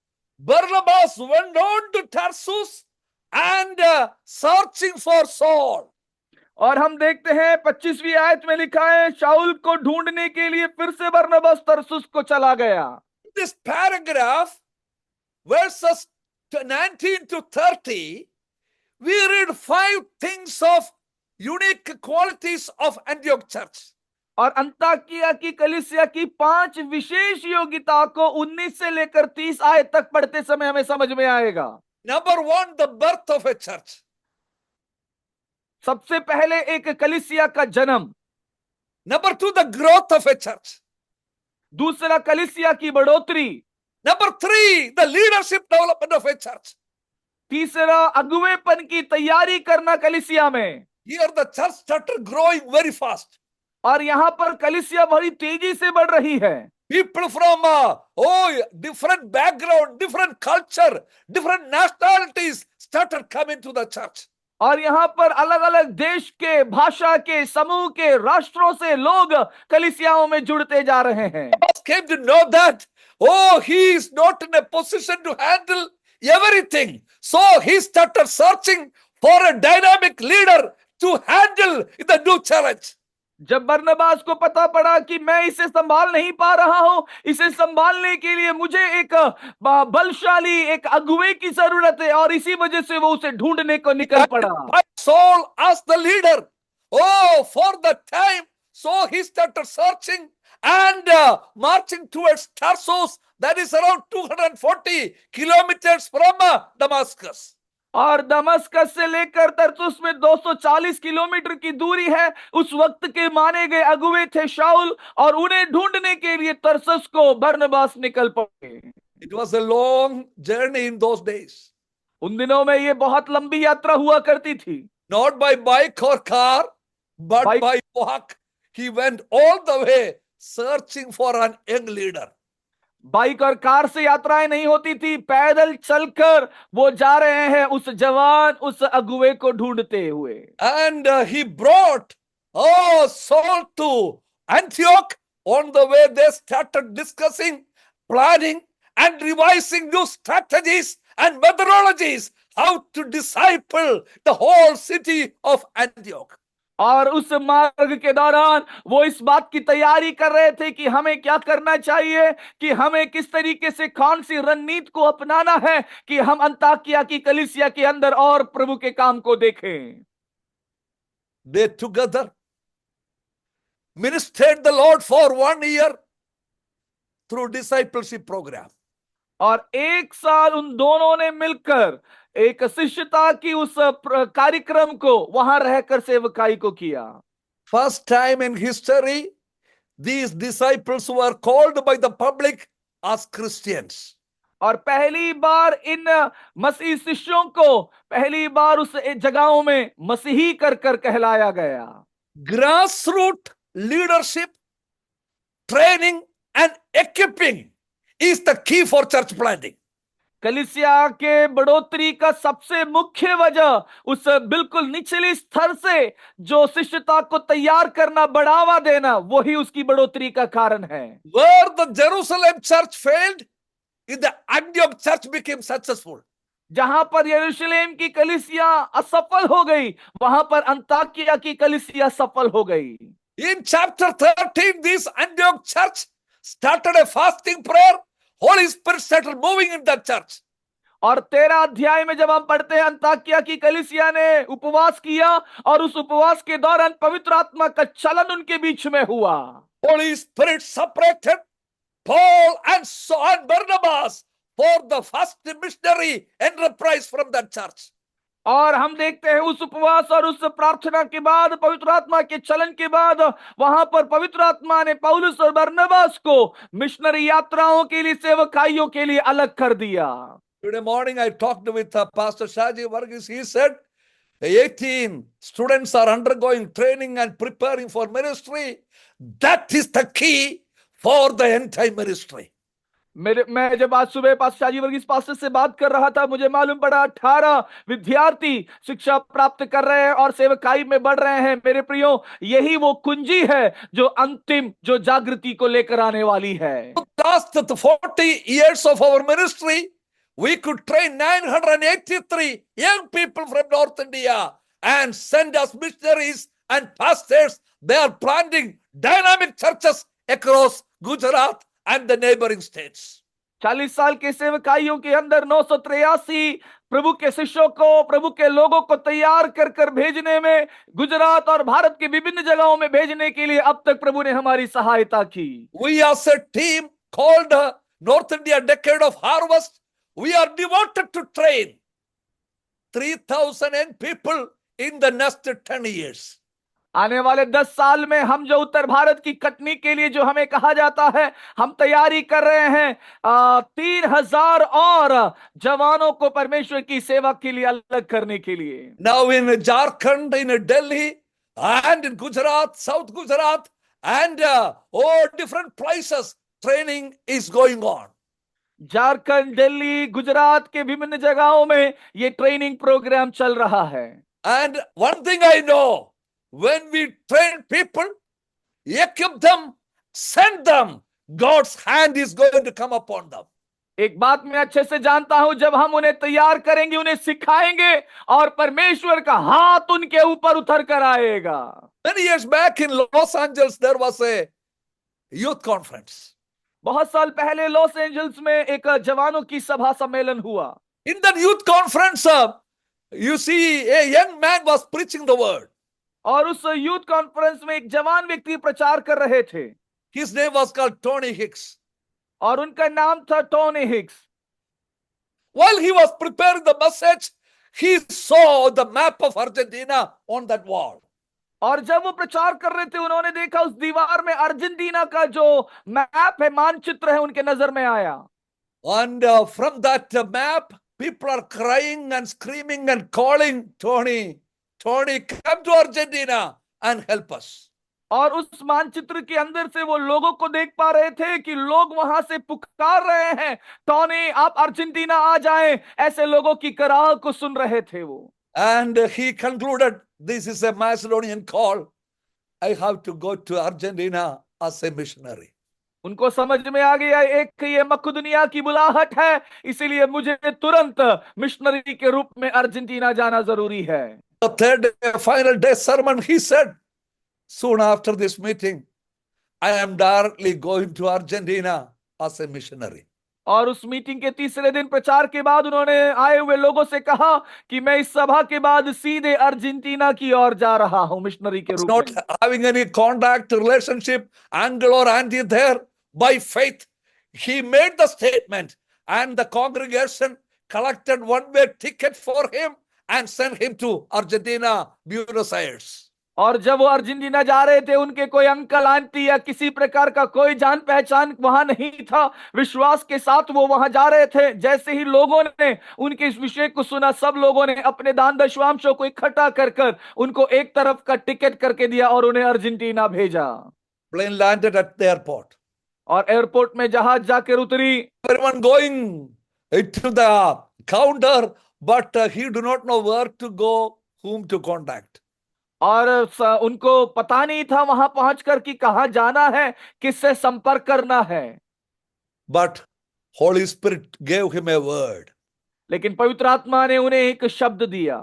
Barnabas went on to Tarsus and searching for Saul. और हम देखते हैं 25वीं आयत में लिखा है, शाऊल को ढूंढने के लिए फिर से बरनबास तरसुस को चला गया। This paragraph, verses 19 to 30, we read 5 things of unique qualities of Antioch church. और अंताकिया की कलीसिया की 5 विशेष योग्यता को 19 से लेकर 30 आयत तक पढ़ते समय हमें समझ में आएगा। Number one, the birth of a church. सबसे पहले एक कलीसिया का जन्म। Number two, the growth of a church. दूसरा, कलीसिया की बढ़ोतरी। Number three, the leadership development of a church. तीसरा, अगुवेपन की तैयारी करना कलीसिया में। Here the church started growing very fast. और यहां पर कलीसिया बड़ी तेजी से बढ़ रही है। People from different background, different culture, different nationalities started coming to the church. और यहाँ पर अलग अलग देश के, भाषा के, समूह के, राष्ट्रों से लोग कलीसियाओं में जुड़ते जा रहे हैं। Came to know that, he is not in a position to handle everything. So he started searching for a dynamic leader to handle the new challenge. जब बरनबास को पता पड़ा कि मैं इसे संभाल नहीं पा रहा हूं, इसे संभालने के लिए मुझे एक बलशाली, एक अगुवे की जरूरत है, और इसी वजह से वो उसे ढूंढने को निकल पड़ा। Saul asked the leader, for the time, so he started searching and marching towards Tarsus, that is around 240 kilometers from Damascus. और दमस्कस से लेकर तरसुस में 240 किलोमीटर की दूरी है। उस वक्त के माने गए अगुवे थे शाऊल, और उन्हें ढूंढने के लिए तरसुस को बरनबास निकल पड़े। It was a long journey in those days. उन दिनों में ये बहुत लंबी यात्रा हुआ करती थी। Not by bike or car, but by walk. He went all the way searching for an young leader. Bike और कार से यात्राएं नहीं होती थी, पैदल चलकर वो जा रहे हैं उस जवान, उस अगुवे को ढूंढते हुए। And he brought Saul to Antioch. On the way they started discussing, planning and revising new strategies and methodologies how to disciple the whole city of Antioch. और उस मार्ग के दौरान वो इस बात की तैयारी कर रहे थे कि हमें क्या करना चाहिए, कि हमें किस तरीके से, कौन सी रणनीति को अपनाना है कि हम अंताकिया की कलीसिया के अंदर और प्रभु के काम को देखें। They together ministered the Lord for 1 year through discipleship program. और 1 साल उन दोनों ने मिलकर एक शिष्यता की उस कार्यक्रम को वहां रहकर सेवकाई को किया। First time in history, these disciples were called by the public as Christians. और पहली बार इन मसीही शिष्यों को पहली बार उस जगहों में मसीही कर कर कहलाया गया। Grassroots leadership, training and equipping is the key for church planting. कलीसिया के बढ़ोतरी का सबसे मुख्य वजह उस बिल्कुल निचले स्तर से जो शिष्यता को तैयार करना, बढ़ावा देना, वही उसकी बढ़ोतरी का कारण है। Where the Jerusalem church failed, in the Antioch church became successful. जहां पर यरूशलेम की कलीसिया असफल हो गई, वहां पर अंताकिया की कलीसिया सफल हो गई। In chapter 13, this Antioch church started a fasting prayer. Holy Spirit started moving in that church. और 13 अध्याय में जब हम पढ़ते हैं, अंताकिया की कलीसिया ने उपवास किया और उस उपवास के दौरान पवित्र आत्मा का चलन उनके बीच में हुआ। Holy Spirit separated Paul and Barnabas for the first missionary enterprise from that church. और हम देखते हैं उस उपवास और उस प्रार्थना के बाद, पवित्र आत्मा के चलन के बाद, वहां पर पवित्र आत्मा ने पौलुस और बरनबास को मिशनरी यात्राओं के लिए, सेवकाइयों के लिए अलग कर दिया। Today morning I talked with Pastor Shaji Varghese. He said 18 students are undergoing training and preparing for ministry. That is the key for the entire ministry. मैं जब आज सुबह पास्टर शाजी वर्गीस पास्टर से बात कर रहा था, मुझे मालूम पड़ा 18 विद्यार्थी शिक्षा प्राप्त कर रहे हैं और सेवकाई में बढ़ रहे हैं। मेरे प्रियो, यही वो कुंजी है जो अंतिम, जो जागृति को लेकर आने वाली है। Last 40 years of our ministry, we could train 983 young people from North India and send as missionaries and pastors. They are planting dynamic churches across Gujarat and the neighboring states. 40 साल के सेवकाइयों के अंदर 983 प्रभु के शिष्यों को, प्रभु के लोगों को तैयार कर कर भेजने में, गुजरात और भारत के विभिन्न जगहों में भेजने के लिए अब तक प्रभु ने हमारी सहायता की। We as a team called North India Decade of Harvest, we are devoted to train 3,000 young people in the next 10 years. आने वाले 10 साल में हम जो उत्तर भारत की कटनी के लिए जो हमें कहा जाता है, हम तैयारी कर रहे हैं 3,000 और जवानों को परमेश्वर की सेवा के लिए अलग करने के लिए। Now in Jharkhand, in Delhi, and in Gujarat, South Gujarat, and all different places, training is going on. Jharkhand, Delhi, Gujarat के विभिन्न जगहों में ये ट्रेनिंग प्रोग्राम चल रहा है। And one thing I know, when we train people, equip them, send them, God's hand is going to come upon them. एक बात मैं अच्छे से जानता हूं, जब हम उन्हें तैयार करेंगे, उन्हें सिखाएंगे, और परमेश्वर का हाथ उनके ऊपर उतर कर आएगा। Many years back in Los Angeles, there was a youth conference. बहुत साल पहले लॉस एंजल्स में एक जवानों की सभा सम्मेलन हुआ। In that youth conference, you see a young man was preaching the word. और उस यूथ कॉन्फ्रेंस में एक जवान व्यक्ति प्रचार कर रहे थे। His name was called Tony Hicks. और उनका नाम था Tony Hicks. While he was preparing the message, he saw the map of Argentina on that wall. और जब वो प्रचार कर रहे थे, उन्होंने देखा उस दीवार में अर्जेंटीना का जो मैप है, मानचित्र है, उनके नजर में आया। And from that map, people are crying and screaming and calling, Tony, Tony, come to Argentina and help us. और उस मानचित्र के अंदर से वो लोगों को देख पा रहे थे कि लोग वहां से पुकार रहे हैं, टोनी आप अर्जेंटीना आ जाएं। ऐसे लोगों की कराह को सुन रहे थे वो। And he concluded, this is a Macedonian call. I have to go to Argentina as a missionary. उनको समझ में आ गया एक ये मकदूनिया की बुलाहट है, इसीलिए मुझे तुरंत मिशनरी के रूप में अर्जेंटीना जाना जरूरी है। The third day, final day sermon, he said, soon after this meeting, I am directly going to Argentina as a missionary. और उस मीटिंग के तीसरे दिन प्रचार के बाद उन्होंने आए हुए लोगों से कहा कि मैं इस सभा के बाद सीधे अर्जेंटीना की ओर जा रहा हूं मिशनरी के रूप Not में। having any contact, relationship, angle or anti there, by faith, he made the statement and the congregation collected one-way ticket for him and sent him to Argentina, Buenos Aires. और जब वो Argentina जा रहे थे, उनके कोई uncle aunty या किसी प्रकार का कोई जान पहचान वहां नहीं था। विश्वास के साथ वो वहां जा रहे थे। जैसे ही लोगों ने उनके इस विषय को सुना, सब लोगों ने अपने दान दशवांशों को इकट्ठा कर कर उनको एक तरफ का टिकट करके दिया और उन्हें अर्जेंटीना भेजा। Plane landed at the airport. और एयरपोर्ट में जहाज जाकर उतरी। Everyone going to the counter, but he do not know where to go, whom to contact. और उनको पता नहीं था वहां पहुंचकर कि कहां जाना है, किससे संपर्क करना है। But Holy Spirit gave him a word. लेकिन पवित्र आत्मा ने उन्हें एक शब्द दिया,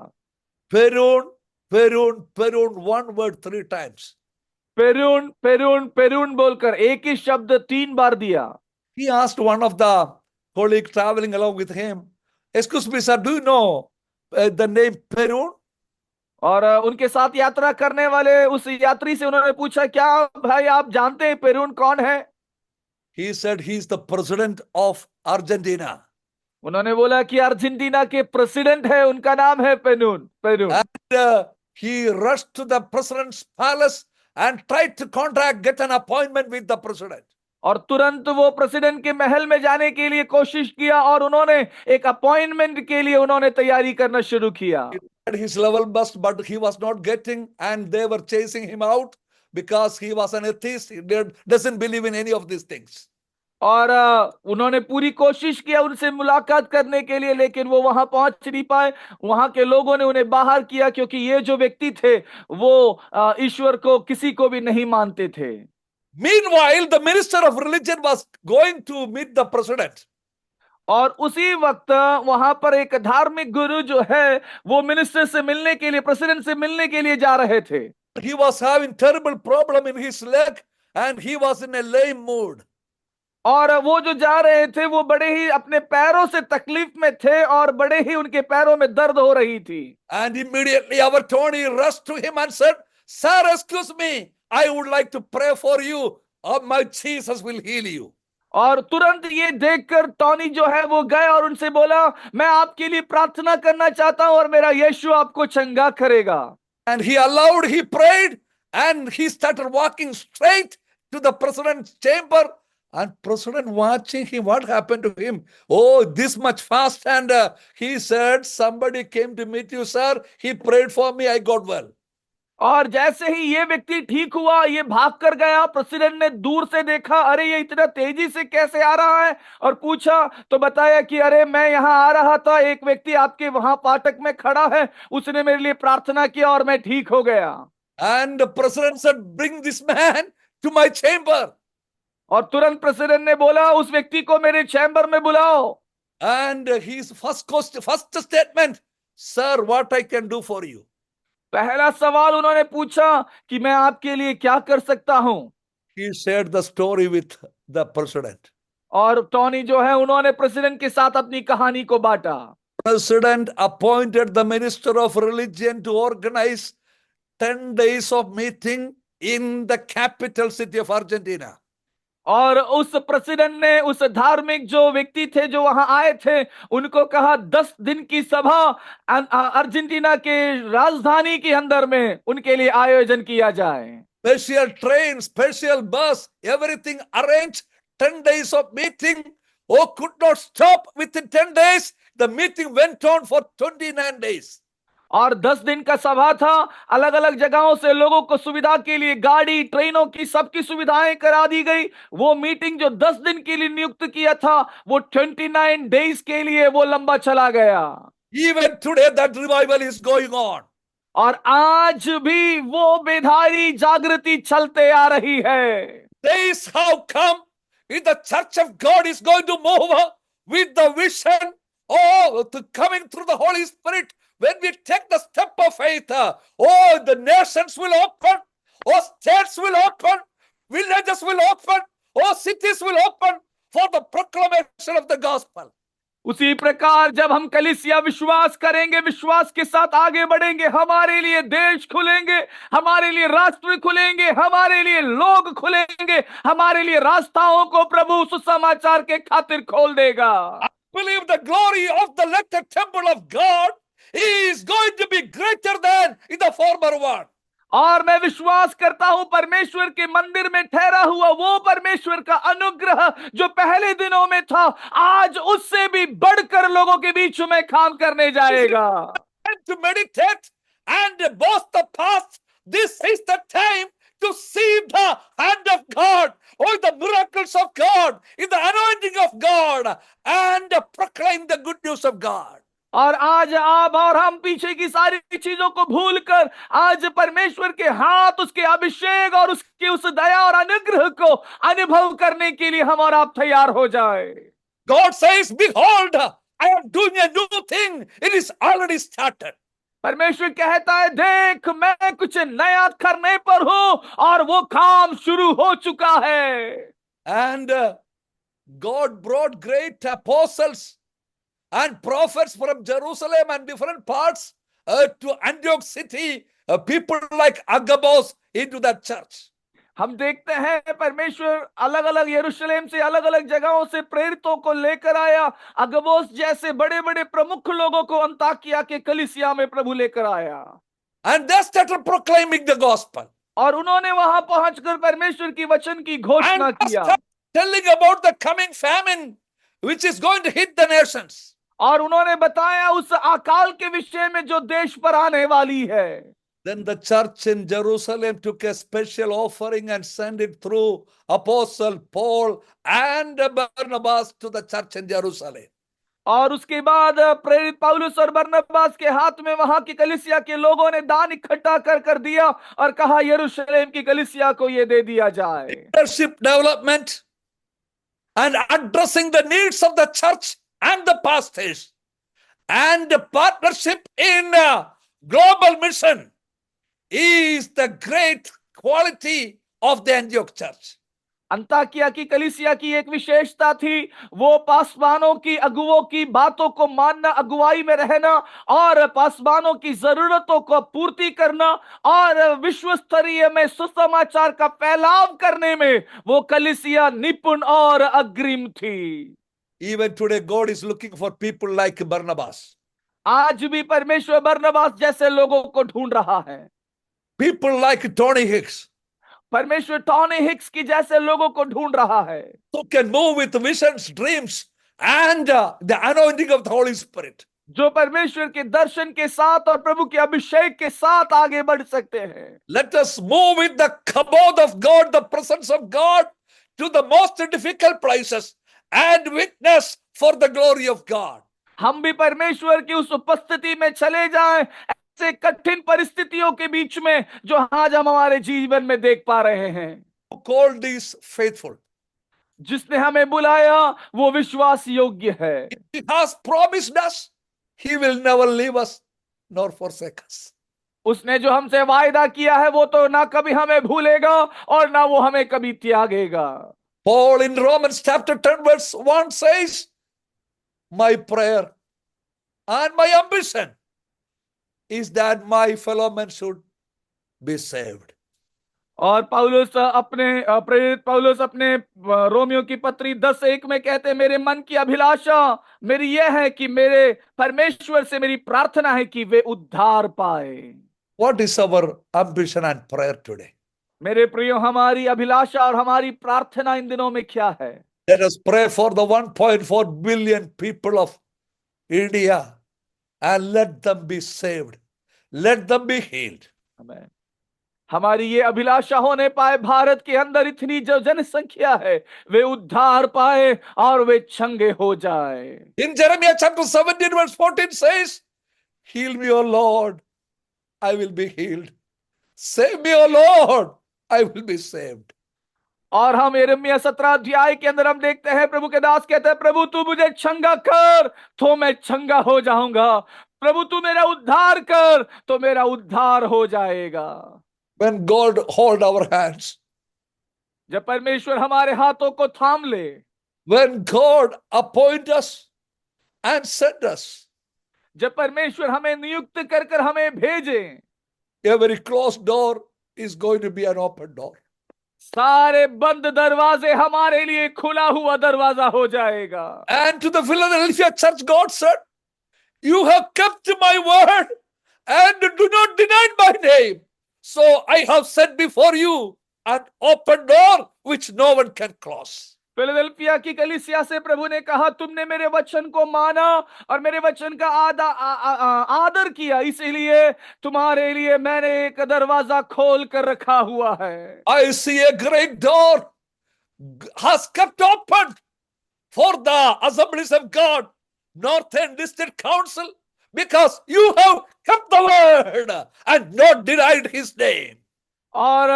Perun, Perun, Perun, one word 3 times. पेरून पेरून पेरून बोलकर एक ही शब्द 3 बार दिया। He asked one of the colleagues traveling along with him, "Excuse me, sir, do you know the name Perun?" और उनके साथ यात्रा करने वाले उस यात्री से उन्होंने पूछा, क्या भाई आप जानते हैं पेरून कौन है? He said, "He is the president of Argentina." उन्होंने बोला कि अर्जेंटीना के प्रेसिडेंट है, उनका नाम है पेरून पेरून। And he rushed to the president's palace and tried to get an appointment with the president. और तुरंत वो प्रेसिडेंट के महल में जाने के लिए कोशिश किया और उन्होंने एक अपॉइंटमेंट के लिए उन्होंने तैयारी करना शुरू किया। He had his level best, but he was not getting, and they were chasing him out because he was an atheist. He doesn't believe in any of these things. और उन्होंने पूरी कोशिश किया उनसे मुलाकात करने के लिए, लेकिन वो वहां पहुंच नहीं पाए। वहां के लोगों ने उन्हें बाहर किया क्योंकि ये जो व्यक्ति थे वो ईश्वर को किसी को भी नहीं मानते थे। Meanwhile, the minister of religion was going to meet the president. और उसी वक्त वहां पर एक धार्मिक गुरु जो है वो मिनिस्टर से मिलने के लिए, प्रेसिडेंट से मिलने के लिए जा रहे थे। He was having terrible problem in his leg and he was in a lame mood. और वो जो जा रहे थे वो बड़े ही अपने पैरों से तकलीफ में थे और बड़े ही उनके पैरों में दर्द हो रही थी। And immediately our Tony rushed to him and said, "Sir, excuse me, I would like to pray for you. My Jesus will heal you." और तुरंत ये देखकर टॉनी जो है वो गए और उनसे बोला, मैं आपके लिए प्रार्थना करना चाहता हूं और मेरा यीशु आपको चंगा करेगा। And he prayed, and he started walking straight to the president's chamber. And president watching him, what happened to him? Oh, this much fast. And he said, "Somebody came to meet you, sir. He prayed for me. I got well." और जैसे ही ये व्यक्ति ठीक हुआ, ये भाग कर गया। प्रेसिडेंट ने दूर से देखा, अरे ये इतना तेजी से कैसे आ रहा है, और पूछा तो बताया कि अरे मैं यहाँ आ रहा था, एक व्यक्ति आपके वहां फाटक में खड़ा है, उसने मेरे लिए प्रार्थना किया और मैं ठीक हो गया। And the president said, "Bring this man to my chamber." और तुरंत प्रेसिडेंट ने बोला, उस व्यक्ति को मेरे चैम्बर में बुलाओ। And his first statement, "Sir, what I can do for you?" पहला सवाल उन्होंने पूछा कि मैं आपके लिए क्या कर सकता हूं। He shared the story with the president. और टॉनी जो है उन्होंने प्रेसिडेंट के साथ अपनी कहानी को बांटा। President appointed the minister of religion to organize 10 days of meeting in the capital city of Argentina. और उस प्रेसिडेंट ने उस धार्मिक जो व्यक्ति थे जो वहां आए थे उनको कहा 10 दिन की सभा अर्जेंटीना के राजधानी के अंदर में उनके लिए आयोजन किया जाए। Special train, special bus, everything arranged. 10 days of meeting. Oh, could not stop within 10 days. The meeting went on for 29 days. और 10 दिन का सभा था। अलग अलग जगहों से लोगों को सुविधा के लिए गाड़ी, ट्रेनों की सबकी सुविधाएं करा दी गई। वो मीटिंग जो 10 दिन के लिए नियुक्त किया था वो 29 डेज के लिए वो लंबा चला गया। Even today that revival is going on. और आज भी वो बेधारी जागृति चलते आ रही है। Days have come in the church of God is going to move with the vision to coming through the Holy Spirit. When we take the step of faith, the nations will open, states will open, villages will open, cities will open for the proclamation of the gospel. उसी प्रकार जब हम कलीसिया विश्वास करेंगे, विश्वास के साथ आगे बढ़ेंगे, हमारे लिए देश खुलेंगे, हमारे लिए राष्ट्र खुलेंगे, हमारे लिए लोग खुलेंगे, हमारे लिए रास्ताओं को प्रभु सुसमाचार के खातिर खोल देगा। I believe the glory of the latter temple of God is going to be greater than in the former one. और मैं विश्वास करता हूं परमेश्वर के मंदिर में ठहरा हुआ वो परमेश्वर का अनुग्रह जो पहले दिनों में था, आज उससे भी बढ़कर लोगों के बीच में काम करने जाएगा। And to meditate and boast the past, this is the time to see the hand of God, the miracles of God, in the anointing of God, and proclaim the good news of God. और आज आप और हम पीछे की सारी चीजों को भूलकर आज परमेश्वर के हाथ, उसके अभिषेक और उसकी उस दया और अनुग्रह को अनुभव करने के लिए हम और आप तैयार हो जाए। God says, behold, I am doing a new thing. It is already started. परमेश्वर कहता है, देख मैं कुछ नया करने पर हूं और वो काम शुरू हो चुका है। And God brought great apostles and prophets from Jerusalem and different parts to Antioch city, people like Agabus into that church. हम देखते हैं परमेश्वर अलग अलग यरूशलेम से अलग अलग जगहों से प्रेरितों को लेकर आया। अगबोस जैसे बड़े बड़े प्रमुख लोगों को अंताकिया के कलीसिया में प्रभु लेकर आया। And they started proclaiming the gospel. और उन्होंने वहां पहुंचकर परमेश्वर की वचन की घोषणा And किया started telling about the coming famine which is going to hit the nations. और उन्होंने बताया उस अकाल के विषय में जो देश पर आने वाली है। Then the church in Jerusalem took a special offering and sent it through Apostle Paul and Barnabas to the church in Jerusalem. और उसके बाद प्रेरित पौलुस और बरनबास के हाथ में वहां की कलीसिया के लोगों ने दान इकट्ठा कर दिया और कहा यरूशलेम की कलीसिया को ये दे दिया जाए। Leadership development and addressing the needs of the church and the pastors and the partnership in global mission is the great quality of the Antioch church. Antakya की कलीसिया की एक विशेषता थी, वो पासवानों की अगुवों की बातों को मानना, अगुवाई में रहना और पासवानों की जरूरतों को पूर्ति करना और विश्व स्तरीय में सुसमाचार का फैलाव करने में वो कलीसिया निपुण और अग्रिम थी। Even today God is looking for people like Barnabas. आज भी परमेश्वर बरनबास जैसे लोगों को ढूंढ रहा है। People like Tony Hicks. परमेश्वर टॉनी हिक्स की जैसे लोगों को ढूंढ रहा है। Who can move with visions, dreams and the anointing of the Holy Spirit. जो परमेश्वर के दर्शन के साथ और प्रभु के अभिषेक के साथ आगे बढ़ सकते हैं। Let us move with the kabod of God, the presence of God, to the most difficult places and witness for the glory of God. हम भी परमेश्वर की उस उपस्थिति में चले जाएं, ऐसे कठिन परिस्थितियों के बीच में जो आज हम हमारे जीवन में देख पा रहे हैं। Who called these faithful? जिसने हमें बुलाया वो विश्वास योग्य है। He has promised us, He will never leave us nor forsake us. उसने जो हमसे वायदा किया है वो तो ना कभी हमें भूलेगा और ना वो हमें कभी त्यागेगा। Paul in Romans chapter 10 verse 1 says, my prayer and my ambition is that my fellow men should be saved. और पौलुस अपने प्रेरित पौलुस अपने रोमियो की पत्री 10:1 में कहते, मेरे मन की अभिलाषा मेरी यह है कि मेरे परमेश्वर से मेरी प्रार्थना है कि वे उद्धार पाए। What is our ambition and prayer today? मेरे प्रियो, हमारी अभिलाषा और हमारी प्रार्थना इन दिनों में क्या है? Let us pray for the 1.4 billion people of India and let them be saved. Let them be healed. आमीन। हमारी ये अभिलाषा होने पाए, भारत के अंदर इतनी जो जनसंख्या है वे उद्धार पाए और वे चंगे हो जाए। In Jeremiah chapter 17 verse 14 says, heal me, O Lord, I will be healed. Save me, O Lord, I will be saved. और हम यिर्मयाह 17 अध्याय के अंदर हम देखते हैं प्रभु के दास कहते हैं, प्रभु तू मुझे चंगा कर तो मैं चंगा हो जाऊंगा, प्रभु तू मेरा उद्धार कर तो मेरा उद्धार हो जाएगा। When God hold our hands, जब परमेश्वर हमारे हाथों को थाम ले, when God appoint us and send us, जब परमेश्वर हमें नियुक्त कर कर हमें भेजे, every closed door is going to be an open door. सारे बंद दरवाजे हमारे लिए खुला हुआ दरवाजा हो जाएगा। And to the Philadelphia church, God said, you have kept my word and do not deny my name. So I have set before you an open door which no one can close. Philadelphia की कलीसिया से प्रभु ने कहा, तुमने मेरे वचन को माना और मेरे वचन का आदर किया, इसीलिए तुम्हारे लिए मैंने एक दरवाजा खोल कर रखा हुआ है। I see a great door has kept open for the assemblies of God, Northern District Council, because you have kept the word and not denied his name. और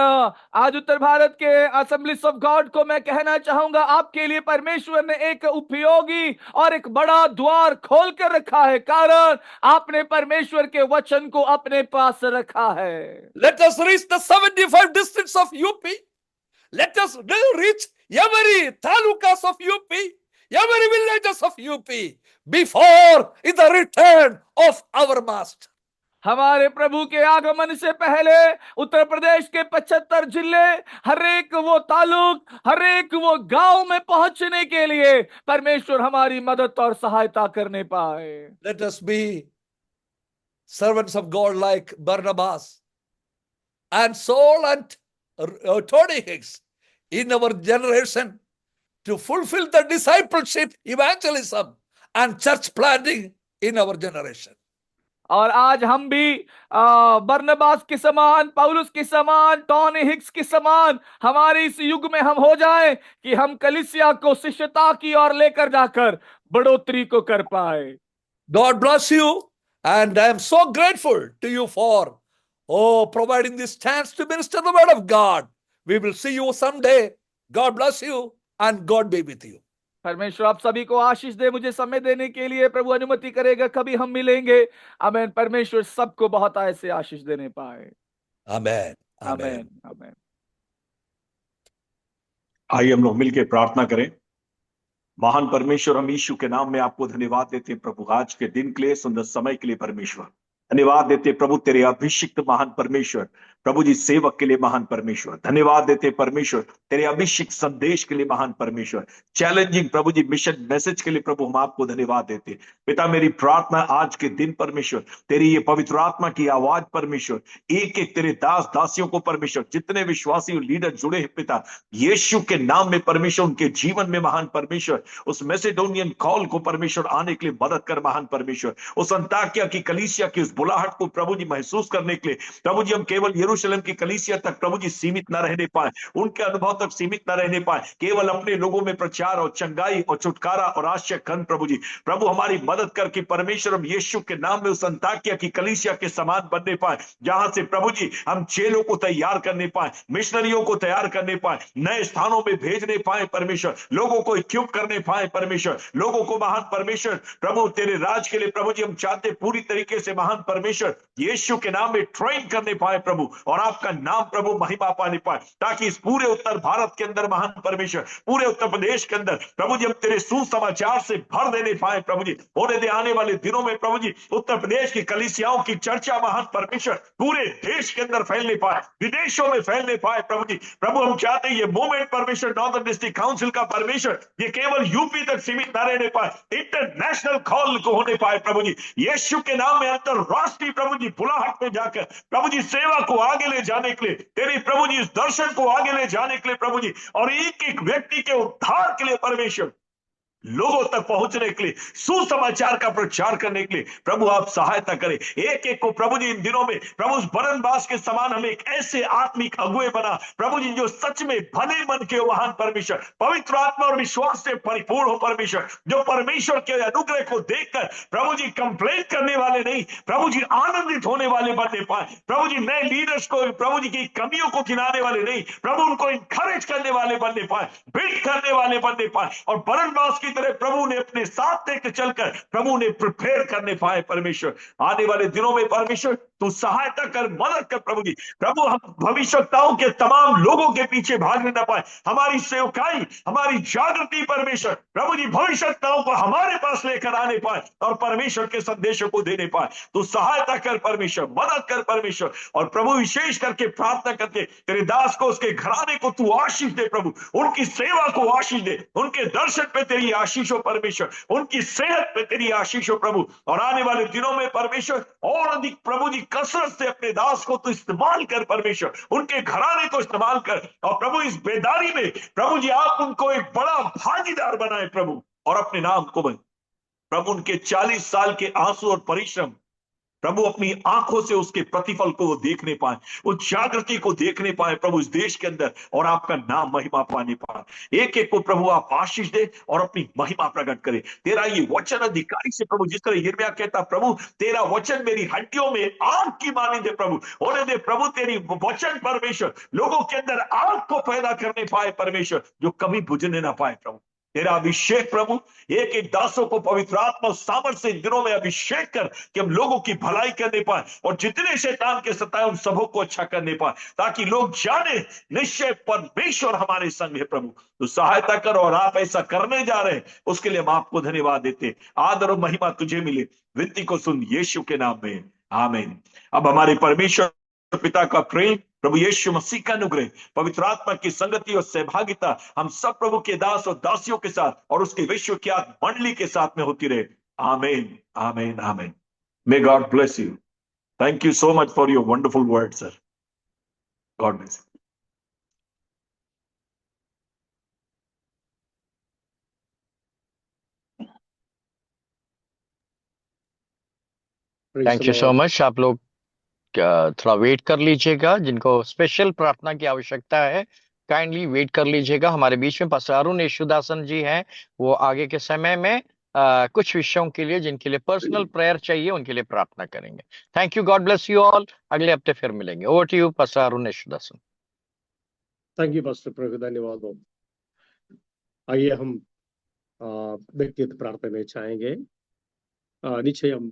आज उत्तर भारत के असेंबलीज ऑफ गॉड को मैं कहना चाहूंगा, आपके लिए परमेश्वर ने एक उपयोगी और एक बड़ा द्वार खोल कर रखा है, कारण आपने परमेश्वर के वचन को अपने पास रखा है। Let us reach the 75 districts of UP. Let us reach every talukas of UP, every villages of UP before the return of our Master. हमारे प्रभु के आगमन से पहले उत्तर प्रदेश के 75 जिले, हर एक वो तालुक, हर एक वो गांव में पहुंचने के लिए परमेश्वर हमारी मदद और सहायता करने पाए। Let us be servants of God like Barnabas and Saul and Tony Hicks in our generation to fulfill the discipleship, evangelism and church planting in our generation. और आज हम भी बरनबास के समान, पौलुस के समान, टॉनी हिक्स के समान हमारे इस युग में हम हो जाएं कि हम कलीसिया को शिष्यता की ओर लेकर जाकर बढ़ोतरी को कर पाए। God bless you, and I am so grateful to you for providing this chance to minister the word of God. We will see you someday. God bless you, and God be with you. परमेश्वर आप सभी को आशीष दे। मुझे समय देने के लिए प्रभु अनुमति करेगा, कभी हम मिलेंगे। आमेन। परमेश्वर सबको बहुत ऐसे आशीष देने पाए। Amen. आमेन आमेन। आइए हम लोग मिलकर प्रार्थना करें। महान परमेश्वर, हम यीशु के नाम में आपको धन्यवाद देते हैं प्रभु, आज के दिन के लिए, सुंदर समय के लिए। परमेश्वर धन्यवाद देते प्रभु, तेरे अभिषिक्त महान परमेश्वर प्रभु जी, सेवक के लिए महान परमेश्वर। धन्यवाद देते परमेश्वर, तेरे अभिषिक्त संदेश के लिए महान परमेश्वर। चैलेंजिंग प्रभु जी मिशन मैसेज के लिए प्रभु हम आपको धन्यवाद देते। पिता, मेरी प्रार्थना आज के दिन परमेश्वर, तेरी ये पवित्र आत्मा की आवाज परमेश्वर, एक एक तेरे दास दासियों को परमेश्वर, जितने विश्वासी लीडर जुड़े हैं पिता, यीशु के नाम में परमेश्वर, उनके जीवन में महान परमेश्वर उस मैसेडोनियन कॉल को परमेश्वर आने के लिए मदद कर महान परमेश्वर। उस अंताकिया की कलीसिया की उस बुलाहट को प्रभु जी महसूस करने के लिए प्रभु जी, हम केवल यरूशलेम की कलीसिया तक प्रभु जी सीमित न रहने पाए, उनके अनुभव तक सीमित न रहने पाए, केवल अपने लोगों में प्रचार और चंगाई और छुटकारा और आश्चर्य खंड प्रभु जी, प्रभु हमारी मदद करके परमेश्वर हम यीशु के नाम में उस अंताकिया की कलीसिया के समान बनने पाए, जहां से प्रभु जी हम चेलों को तैयार करने पाए, मिशनरियों को तैयार करने पाए, नए स्थानों में भेजने पाए परमेश्वर, लोगों को इक्विप करने पाए परमेश्वर, लोगों को महान परमेश्वर प्रभु तेरे राज के लिए प्रभु जी हम चाहते पूरी तरीके से महान परमेश्वर यीशु के नाम में ट्रेन करने पाए प्रभु, और आपका नाम प्रभु महिमा पाने पाए, ताकि इस पूरे उत्तर भारत के अंदर महान परमेश्वर, पूरे उत्तर प्रदेश के अंदर प्रभु जी हम तेरे सुसमाचार से भर देने पाए प्रभु जी। होने दे आने वाले दिनों में प्रभु जी उत्तर प्रदेश की कलीसियाओं की चर्चा महान परमेश्वर पूरे देश के अंदर फैलने पाए, विदेशों में फैलने पाए प्रभु जी। प्रभु हम चाहते हैं ये मूवमेंट परमेश्वर नॉर्दर्न डिस्ट्रिक्ट काउंसिल का परमेश्वर, ये केवल यूपी तक सीमित न रहने पाए, इंटरनेशनल कॉल को होने पाए प्रभु जी, यीशु के नाम में अंतरराष्ट्रीय प्रभु जी बुलाहट में जाकर प्रभु जी सेवा को आगे ले जाने के लिए, तेरी प्रभु जी इस दर्शन को आगे ले जाने के लिए प्रभु जी, और एक एक व्यक्ति के उद्धार के लिए परमेश्वर, लोगों तक पहुंचने के लिए, सुसमाचार का प्रचार करने के लिए प्रभु आप सहायता करें। एक एक को प्रभु जी इन दिनों में प्रभु बरनबास के समान हमें एक ऐसे आत्मिक अगुए बना प्रभु जी, जो सच में भले मन के महान परमेश्वर, पवित्र आत्मा और विश्वास से परिपूर्ण हो परमेश्वर, जो परमेश्वर के अनुग्रह को देखकर प्रभु जी कंप्लेन करने वाले नहीं, प्रभु जी आनंदित होने वाले बनने पाए प्रभु जी, नए लीडर्स को प्रभु जी की कमियों को गिनाने वाले नहीं, प्रभु उनको इंकरेज करने वाले बनने पाए, बिल्ड करने वाले बनने पाए, और बरनबास की तरह प्रभु ने अपने साथ लेकर चलकर प्रभु ने प्रिपेयर करने पाए परमेश्वर। आने वाले दिनों में परमेश्वर तू सहायता कर, मदद कर प्रभु जी। प्रभु हम भविष्यवक्ताओं के तमाम लोगों के पीछे भागने न पाए, हमारी सेवकाई, हमारी जागृति परमेश्वर प्रभु जी भविष्यवक्ताओं को हमारे पास लेकर आने पाए और परमेश्वर के संदेशों को देने पाए। तू सहायता कर परमेश्वर, मदद कर परमेश्वर, और प्रभु विशेष करके प्रार्थना करके तेरे दास को, उसके घराने को तू आशीष दे प्रभु, उनकी सेवा को आशीष दे, उनके दर्शन पे तेरी आशीष हो परमेश्वर, उनकी सेहत पे तेरी आशीष हो प्रभु, और आने वाले दिनों में परमेश्वर और अधिक प्रभु जी कसरत से अपने दास को तो इस्तेमाल कर परमेश्वर, उनके घराने को इस्तेमाल कर, और प्रभु इस बेदारी में प्रभु जी आप उनको एक बड़ा भागीदार बनाए प्रभु, और अपने नाम को बन प्रभु उनके 40 साल के आंसू और परिश्रम प्रभु अपनी आंखों से उसके प्रतिफल को वो देखने पाए, उस जागृति को देखने पाए प्रभु इस देश के अंदर, और आपका नाम महिमा पाने पाए। एक एक को प्रभु आप आशीष दे और अपनी महिमा प्रकट करे। तेरा ये वचन अधिकारी से प्रभु, जिस तरह यिर्मयाह कहता प्रभु तेरा वचन मेरी हड्डियों में आग की मानिंद है प्रभु, होने दे प्रभु तेरी वचन परमेश्वर लोगों के अंदर आग को पैदा करने पाए परमेश्वर, जो कभी बुझने ना पाए प्रभु। तेरा अभिषेक प्रभु एक एक दासों को पवित्र आत्मा और सामर्थ से इन दिनों में अभिषेक कर कि हम लोगों की भलाई करने पाए और जितने शैतान के सताए उन सबों को अच्छा करने पाए, ताकि लोग जाने निश्चय परमेश्वर हमारे संग है प्रभु। तो सहायता कर, और आप ऐसा करने जा रहे हैं उसके लिए हम आपको धन्यवाद देते। आदर और महिमा तुझे मिले, विनती को सुन यीशु के नाम में, आमीन। अब हमारे परमेश्वर पिता का प्रेम, प्रभु यीशु मसीह का अनुग्रह, पवित्र आत्मा की संगति और सहभागिता हम सब प्रभु के दास और दासियों के साथ और उसके विश्वख्यात मंडली के साथ में होती रहे। आमीन, आमीन, आमीन। May God bless you. Thank you so much for your wonderful word sir. God bless. Thank you so much. आप लोग थोड़ा वेट कर लीजिएगा, जिनको स्पेशल प्रार्थना की आवश्यकता है काइंडली वेट कर लीजिएगा। हमारे बीच में पास्टर अरुण यशुदासन जी हैं, वो आगे के समय में कुछ विषयों के लिए जिनके लिए पर्सनल प्रेयर चाहिए उनके लिए प्रार्थना करेंगे। Thank you, God bless you all. अगले हफ्ते फिर मिलेंगे। Over to you pastor Arun Yeshudasan. Thank you pastor Prabhu, धन्यवाद हो। आइए हम व्यक्तिगत प्रार्थना में चाहेंगे। नीचे हम